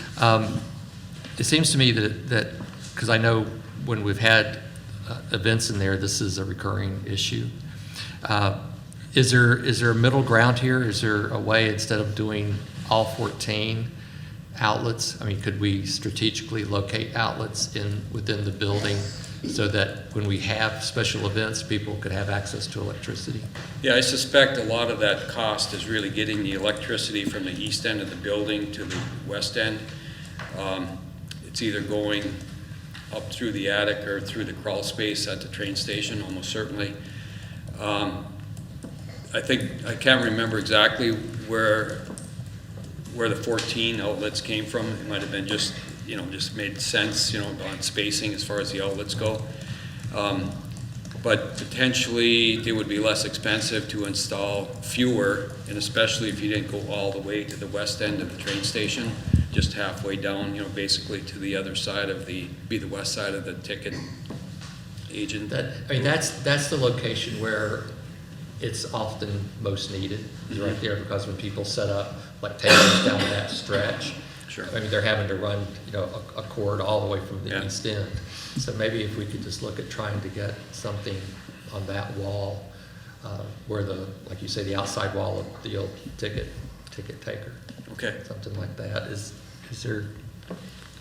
A: It seems to me that because I know when we've had events in there, this is a recurring issue. Is there a middle ground here? Is there a way, instead of doing all 14 outlets, I mean, could we strategically locate outlets within the building so that when we have special events, people could have access to electricity?
M: Yeah, I suspect a lot of that cost is really getting the electricity from the east end of the building to the west end. It's either going up through the attic or through the crawl space at the train station, almost certainly. I can't remember exactly where the 14 outlets came from. It might have been just made sense, on spacing as far as the outlets go. But potentially they would be less expensive to install fewer, and especially if you didn't go all the way to the west end of the train station, just halfway down, basically to the other side of the west side of the ticket agent.
A: That's the location where it's often most needed, is right there, because when people set up like tables down that stretch,
M: Sure.
A: I mean, they're having to run, a cord all the way from the
M: Yeah.
A: east end. So maybe if we could just look at trying to get something on that wall, where like you say, the outside wall of the old ticket taker.
M: Okay.
A: Something like that. Is there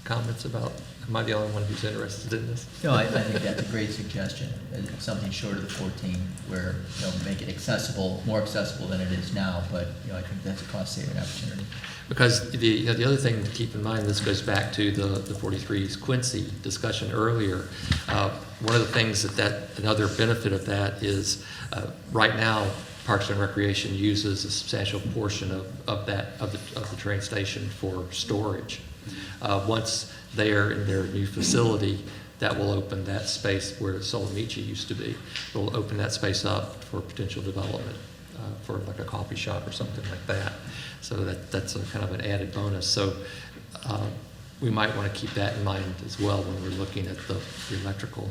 A: comments about, am I the only one who's interested in this?
N: No, I think that's a great suggestion. It's something short of the 14 where, make it accessible, more accessible than it is now, but, I think that's a cost-saving opportunity.
A: Because the other thing to keep in mind, this goes back to the 43's Quincy discussion earlier. One of the things another benefit of that is right now, Parks and Recreation uses a substantial portion of the train station for storage. Once they are in their new facility, that will open that space where Solamici used to be. It will open that space up for potential development for like a coffee shop or something like that. So that's a kind of an added bonus. So we might want to keep that in mind as well when we're looking at the electrical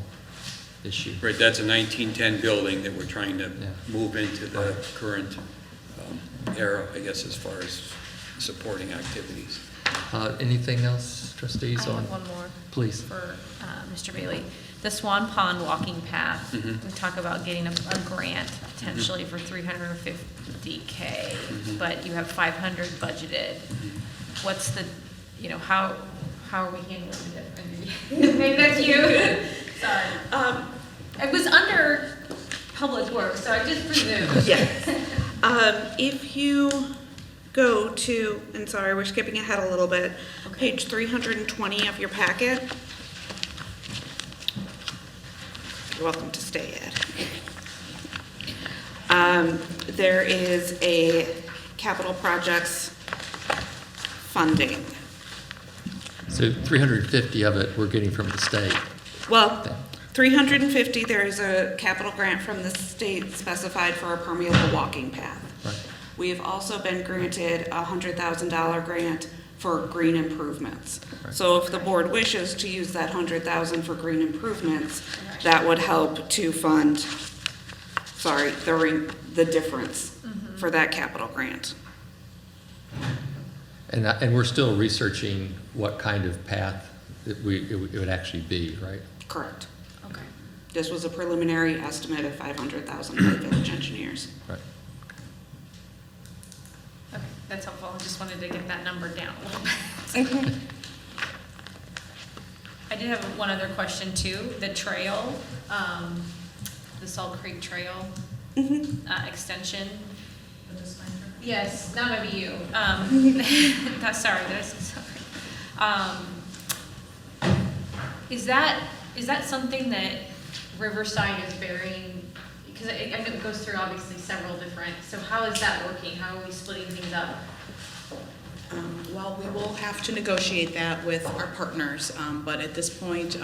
A: issue.
M: Right, that's a 1910 building that we're trying to move into the current era, I guess, as far as supporting activities.
A: Anything else, trustees?
J: I have one more.
A: Please.
J: For Mr. Bailey. The Swan Pond walking path,
M: Mhm.
J: we talk about getting a grant potentially for $350K, but you have 500 budgeted. What's the, how are we handling it? Maybe that's you. Sorry. It was under Public Works, so I just presumed.
D: Yeah. If you go to, and sorry, we're skipping ahead a little bit, page 320 of your packet. You're welcome to stay, Ed. There is a capital projects funding.
A: So 350 of it we're getting from the state.
D: Well, 350, there is a capital grant from the state specified for a permeable walking path.
A: Right.
D: We have also been granted a $100,000 grant for green improvements.
A: Right.
D: So if the board wishes to use that $100,000 for green improvements, that would help to fund, the difference for that capital grant.
A: And we're still researching what kind of path it would actually be, right?
D: Correct.
J: Okay.
D: This was a preliminary estimate of 500,000 by village engineers.
A: Right.
J: Okay, that's helpful. I just wanted to get that number down a little bit. I did have one other question too. The trail, the Salt Creek Trail extension. Yes, that might be you. Sorry. Is that something that Riverside is bearing? Because I know it goes through obviously several different, so how is that working? How are we splitting things up?
I: Well, we will have to negotiate that with our partners, but at this point,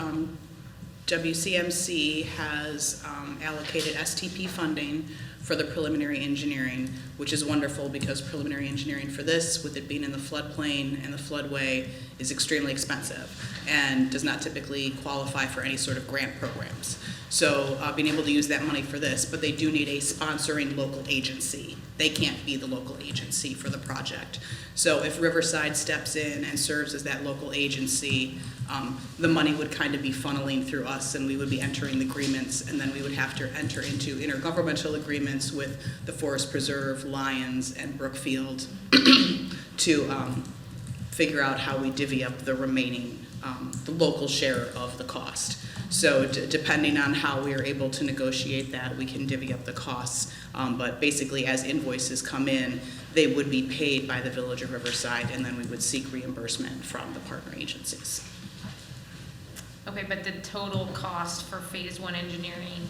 I: WCMC has allocated STP funding for the preliminary engineering, which is wonderful because preliminary engineering for this, with it being in the floodplain and the floodway, is extremely expensive and does not typically qualify for any sort of grant programs. So being able to use that money for this, but they do need a sponsoring local agency. They can't be the local agency for the project. So if Riverside steps in and serves as that local agency, the money would kind of be funneling through us, and we would be entering the agreements, and then we would have to enter into intergovernmental agreements with the Forest Preserve, Lions, and Brookfield to figure out how we divvy up the remaining, the local share of the cost. So depending on how we are able to negotiate that, we can divvy up the costs. But basically, as invoices come in, they would be paid by the Village of Riverside, and then we would seek reimbursement from the partner agencies.
J: Okay, but the total cost for phase one engineering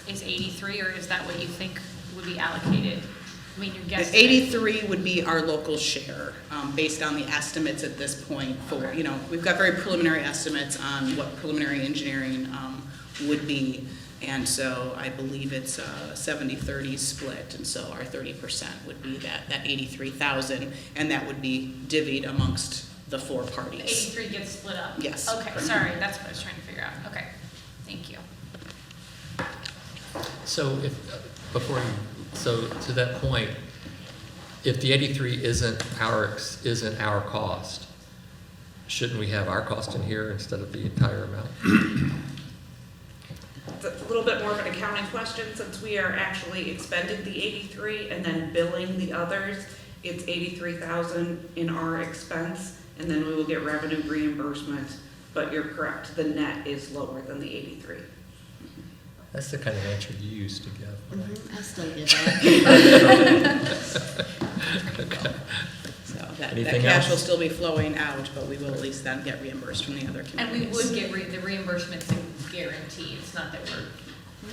J: is 83, or is that what you think would be allocated? I mean, you're guessing.
I: 83 would be our local share, based on the estimates at this point for,
J: Okay.
I: you know, we've got very preliminary estimates on what preliminary engineering would be. And so I believe it's a 70-30 split, and so our 30% would be that 83,000, and that would be divvied amongst the four
J: The
I: parties.
J: 83 gets split up?
I: Yes.
J: Okay, sorry, that's what I was trying to figure out. Okay, thank you.
A: So so to that point, if the 83 isn't our cost, shouldn't we have our cost in here instead of the entire amount?
D: It's a little bit more of an accounting question, since we are actually expending the 83 and then billing the others. It's 83,000 in our expense, and then we will get revenue reimbursement. But you're correct, the net is lower than the 83.
A: That's the kind of answer you used to give.
G: I still get that.
A: Okay.
I: So that
A: Anything
I: cash
A: else?
I: will still be flowing out, but we will at least then get reimbursed from the other
J: And we
I: communities.
J: would get, the reimbursement's a guarantee, it's not that we're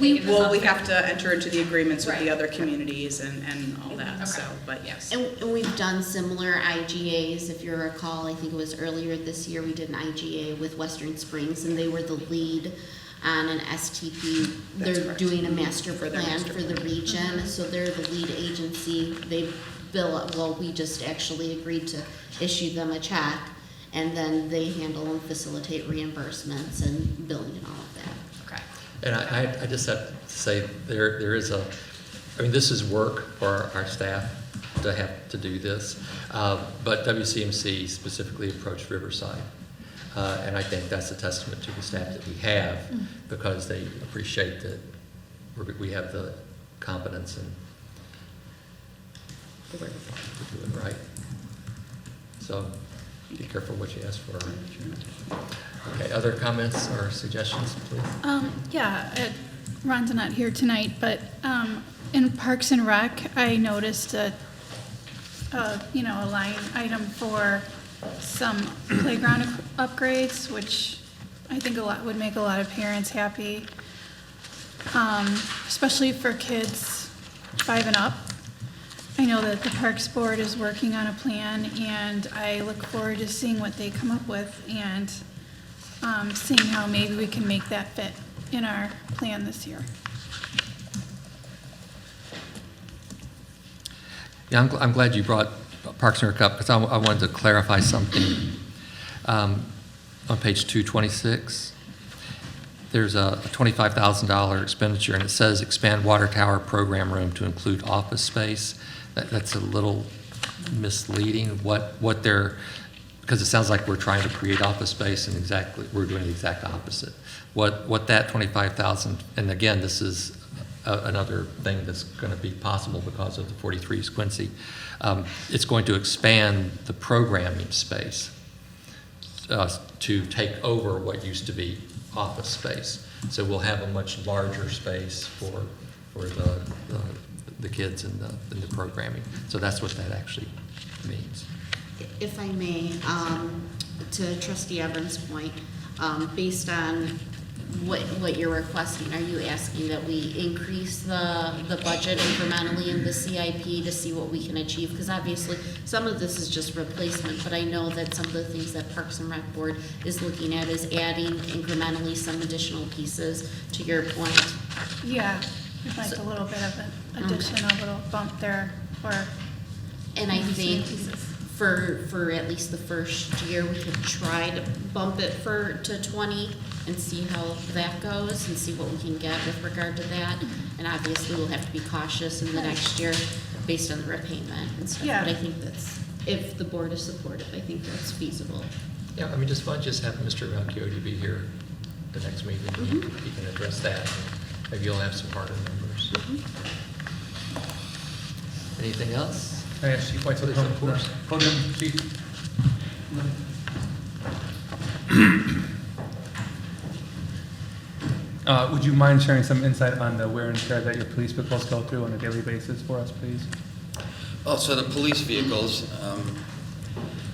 I: We
J: taking this off.
I: we have to enter into the agreements with the
J: Right.
I: other communities and all that,
J: Okay.
I: so, but yes.
G: And we've done similar IGAs, if you recall, I think it was earlier this year, we did an IGA with Western Springs, and they were the lead on an STP.
I: That's
G: They're
I: correct.
G: doing a master
I: For their
G: plan
I: master
G: for the
I: plan.
G: region, so they're the lead agency. They bill, well, we just actually agreed to issue them a check, and then they handle and facilitate reimbursements and billing and all of that.
J: Okay.
A: And I just have to say, there is this is work for our staff to have to do this, but WCMC specifically approached Riverside. And I think that's a testament to the staff that we have, because they appreciate that we have the competence and we're doing right. So be careful what you ask for. Okay, other comments or suggestions, please?
L: Ron's not here tonight, but in Parks and Rec, I noticed a line item for some playground upgrades, which I think would make a lot of parents happy, especially for kids 5 and up. I know that the Parks Board is working on a plan, and I look forward to seeing what they come up with and seeing how maybe we can make that fit in our plan this year.
A: Yeah, I'm glad you brought Parks and Rec up, because I wanted to clarify something. On page 226, there's a $25,000 expenditure, and it says expand water tower program room to include office space. That's a little misleading, what they're, because it sounds like we're trying to create office space, and we're doing the exact opposite. What that 25,000, and again, this is another thing that's going to be possible because of the 43 East Quincy, it's going to expand the programming space to take over what used to be office space. So we'll have a much larger space for the kids and the programming. So that's what that actually means.
G: If I may, to Trustee Evans' point, based on what you're requesting, are you asking that we increase the budget incrementally in the CIP to see what we can achieve? Because obviously, some of this is just replacement, but I know that some of the things that Parks and Rec Board is looking at is adding incrementally some additional pieces, to your point.
L: Yeah, we'd like a little bit of an addition, a little bump there, or
G: And I
L: maybe some
G: think
L: pieces.
G: for at least the first year, we could try to bump it to 20 and see how that goes and see what we can get with regard to that. And obviously, we'll have to be cautious in the next year based on the repayment and stuff.
L: Yeah.
G: But I think that's, if the board is supportive, I think that's feasible.
A: Yeah, I mean, just fun, just have Mr. Malchiodi be here the next meeting. He can address that. Maybe you'll have some harder numbers. Anything else?
O: Can I ask Chief White to
A: Please,
O: come
A: of
O: to the
A: course.
O: podium, Chief? Would you mind sharing some insight on the wear and tear that your police vehicles go through on a daily basis for us, please?
P: Well, so the police vehicles,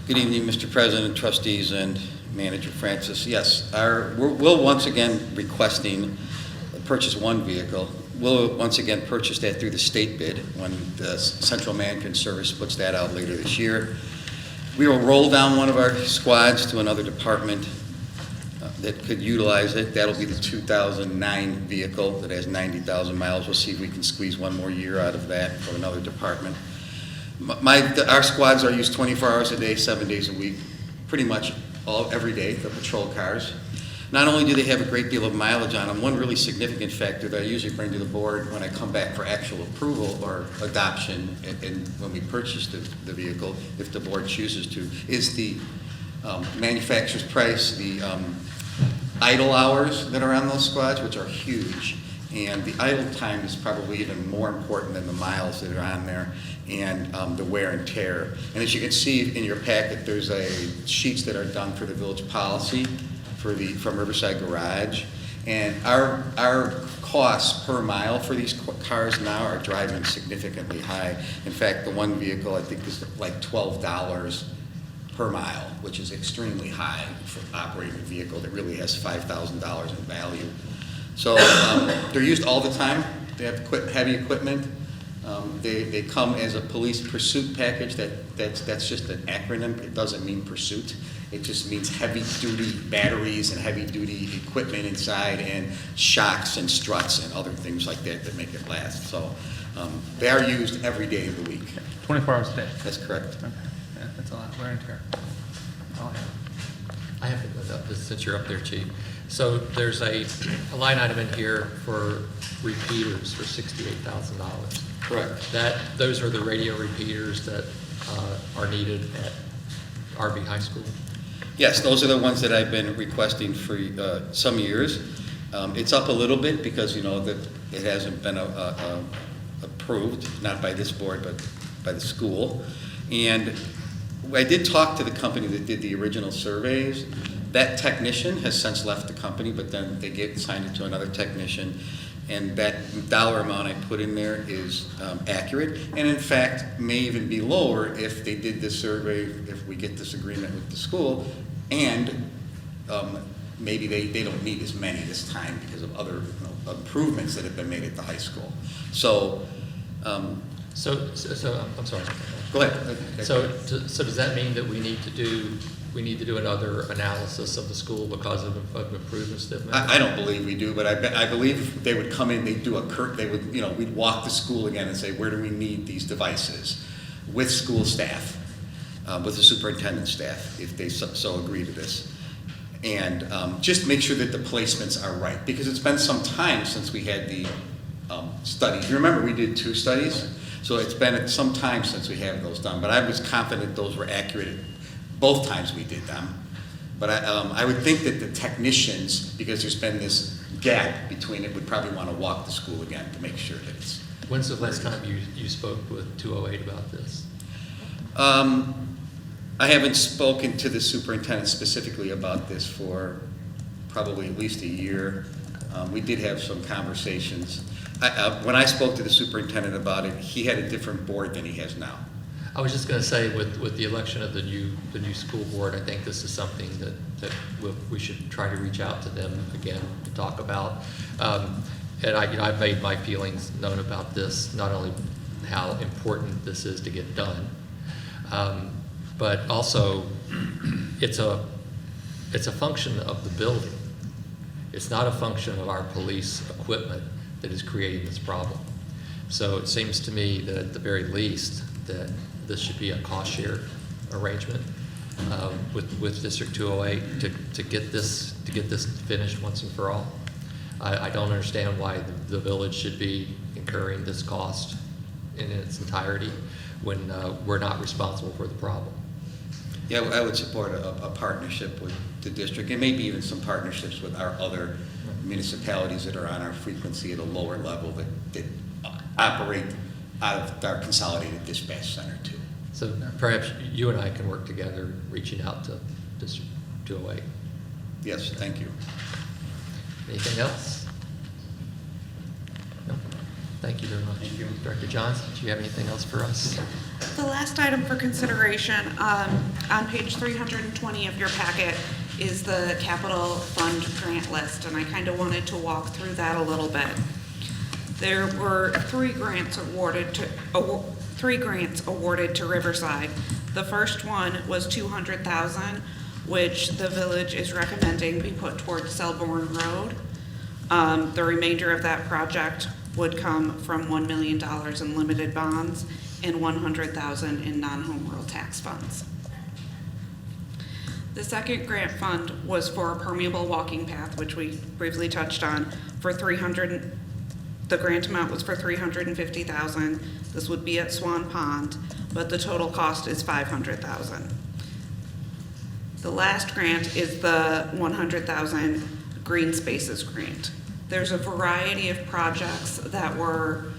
P: good evening, Mr. President, trustees, and Manager Francis. Yes, we'll once again requesting purchase one vehicle. We'll once again purchase that through the state bid when the Central Management Service puts that out later this year. We will roll down one of our squads to another department that could utilize it. That'll be the 2009 vehicle that has 90,000 miles. We'll see if we can squeeze one more year out of that from another department. Our squads are used 24 hours a day, 7 days a week, pretty much every day, the patrol cars. Not only do they have a great deal of mileage on them, one really significant factor that I usually bring to the board when I come back for actual approval or adoption and when we purchase the vehicle, if the board chooses to, is the manufacturer's price, the idle hours that are on those squads, which are huge. And the idle time is probably even more important than the miles that are on there, and the wear and tear. And as you can see in your packet, there's sheets that are done for the village policy from Riverside Garage. And our costs per mile for these cars now are driving significantly high. In fact, the one vehicle I think is like $12 per mile, which is extremely high for operating a vehicle that really has $5,000 in value. So they're used all the time. They have heavy equipment. They come as a police pursuit package. That's just an acronym. It doesn't mean pursuit. It just means heavy-duty batteries and heavy-duty equipment inside and shocks and struts and other things like that make it last. So they are used every day of the week.
O: 24 hours a day?
P: That's correct.
O: Okay, yeah, that's a lot, wear and tear. That's all I have.
A: I have to look up this since you're up there, Chief. So there's a line item in here for repeaters for $68,000.
P: Correct.
A: Those are the radio repeaters that are needed at RB High School.
P: Yes, those are the ones that I've been requesting for some years. It's up a little bit because, that it hasn't been approved, not by this board, but by the school. And I did talk to the company that did the original surveys. That technician has since left the company, but then they signed it to another technician. And that dollar amount I put in there is accurate, and in fact may even be lower if they did this survey, if we get this agreement with the school, and maybe they don't need as many this time because of other improvements that have been made at the high school. So,
A: I'm sorry.
P: go ahead.
A: So does that mean that we need to do another analysis of the school because of improvements that have been made?
P: I don't believe we do, but I believe they would come in, they'd do we'd walk the school again and say, where do we need these devices with school staff, with the superintendent staff, if they so agree to this. And just make sure that the placements are right, because it's been some time since we had the studies. You remember we did 2 studies? So it's been some time since we have those done, but I was confident those were accurate both times we did them. But I would think that the technicians, because there's been this gap between it, would probably want to walk the school again to make sure that it's.
A: When's the last time you spoke with 208 about this?
P: I haven't spoken to the superintendent specifically about this for probably at least a year. We did have some conversations. When I spoke to the superintendent about it, he had a different board than he has now.
A: I was just going to say, with the election of the new school board, I think this is something that we should try to reach out to them again to talk about. And I've made my feelings known about this, not only how important this is to get done, but also it's a function of the building. It's not a function of our police equipment that is creating this problem. So it seems to me that at the very least that this should be a cost share arrangement with District 208 to get this finished once and for all. I don't understand why the village should be incurring this cost in its entirety when we're not responsible for the problem.
P: Yeah, I would support a partnership with the district, and maybe even some partnerships with our other municipalities that are on our frequency at a lower level that operate out of our consolidated dispatch center too.
A: So perhaps you and I can work together reaching out to District 208.
P: Yes, thank you.
A: Anything else? No. Thank you very much. Thank you. Director Johns, do you have anything else for us?
D: The last item for consideration, on page 320 of your packet, is the capital fund grant list, and I kind of wanted to walk through that a little bit. There were three grants awarded to Riverside. The first one was $200,000, which the village is recommending be put towards Selborne Road. The remainder of that project would come from $1 million in limited bonds and $100,000 in non-home rule tax funds. The second grant fund was for a permeable walking path, which we briefly touched on, for the grant amount was for $350,000. This would be at Swan Pond, but the total cost is $500,000. The last grant is the $100,000 Green Spaces grant. There's a variety of projects that were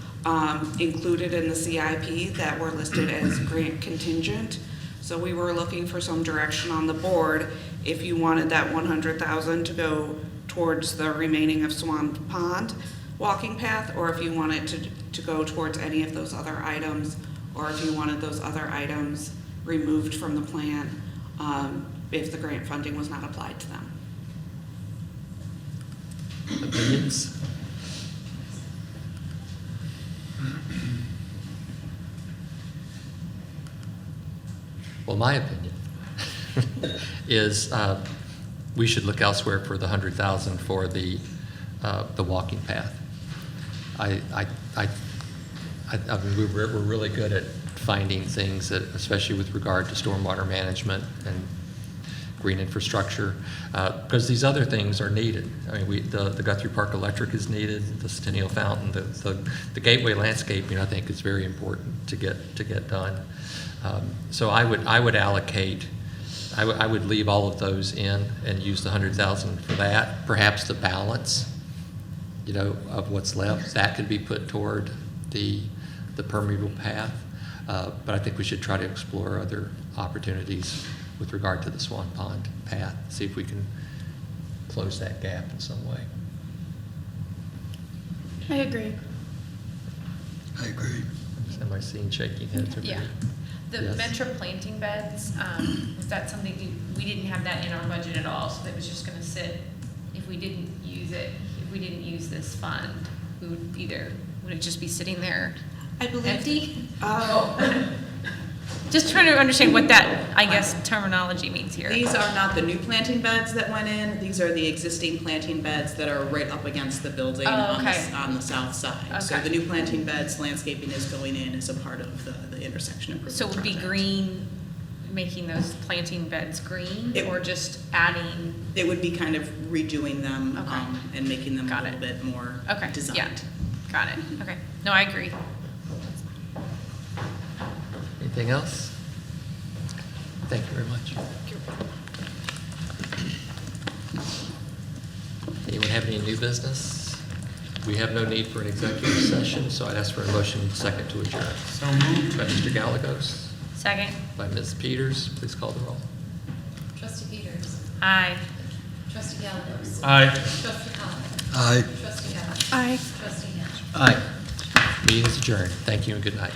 D: included in the CIP that were listed as grant contingent. So we were looking for some direction on the board if you wanted that $100,000 to go towards the remaining of Swan Pond walking path, or if you wanted to go towards any of those other items, or if you wanted those other items removed from the plan if the grant funding was not applied to them.
A: Opinions? Well, my opinion is we should look elsewhere for the $100,000 for the walking path. I mean, we're really good at finding things that, especially with regard to stormwater management and green infrastructure, because these other things are needed. I mean, the Guthrie Park Electric is needed, the Centennial Fountain, the gateway landscaping, I think, is very important to get done. So I would allocate. I would leave all of those in and use the $100,000 for that. Perhaps the balance, of what's left, that could be put toward the permeable path. But I think we should try to explore other opportunities with regard to the Swan Pond path, see if we can close that gap in some way.
L: I agree.
H: I agree.
A: Somebody seeing shaking heads over
J: Yeah.
A: here?
J: The
A: Yes.
J: Metro planting beds, was that something, we didn't have that in our budget at all, so that was just gonna sit, if we didn't use this fund, would it just be sitting there
D: I believe.
J: empty? Just trying to understand what that, I guess, terminology means here.
I: These are not the new planting beds that went in, these are the existing planting beds that are right up against the building
J: Oh, okay.
I: on the south side. So
J: Okay.
I: the new planting beds, landscaping is going in as a part of the intersection improvement
J: So it would be
I: project.
J: green, making those planting beds green,
I: It-
J: or just adding?
I: It would be kind of redoing them
J: Okay.
I: and making them a
J: Got
I: little
J: it.
I: bit more
J: Okay,
I: designed.
J: yeah, got it, okay. No, I agree.
A: Anything else? Thank you very much. Anyone have any new business? We have no need for an executive session, so I'd ask for a motion second to adjourn. So moved. By Mr. Gallegos,
J: Second.
A: by Ms. Peters. Please call the roll.
B: Trustee Peters.
J: Aye.
B: Trustee Gallegos.
O: Aye.
B: Trustee Holland.
H: Aye.
B: Trustee Evans.
L: Aye.
B: Trustee Hatch.
O: Aye.
A: Meeting is adjourned. Thank you and good night.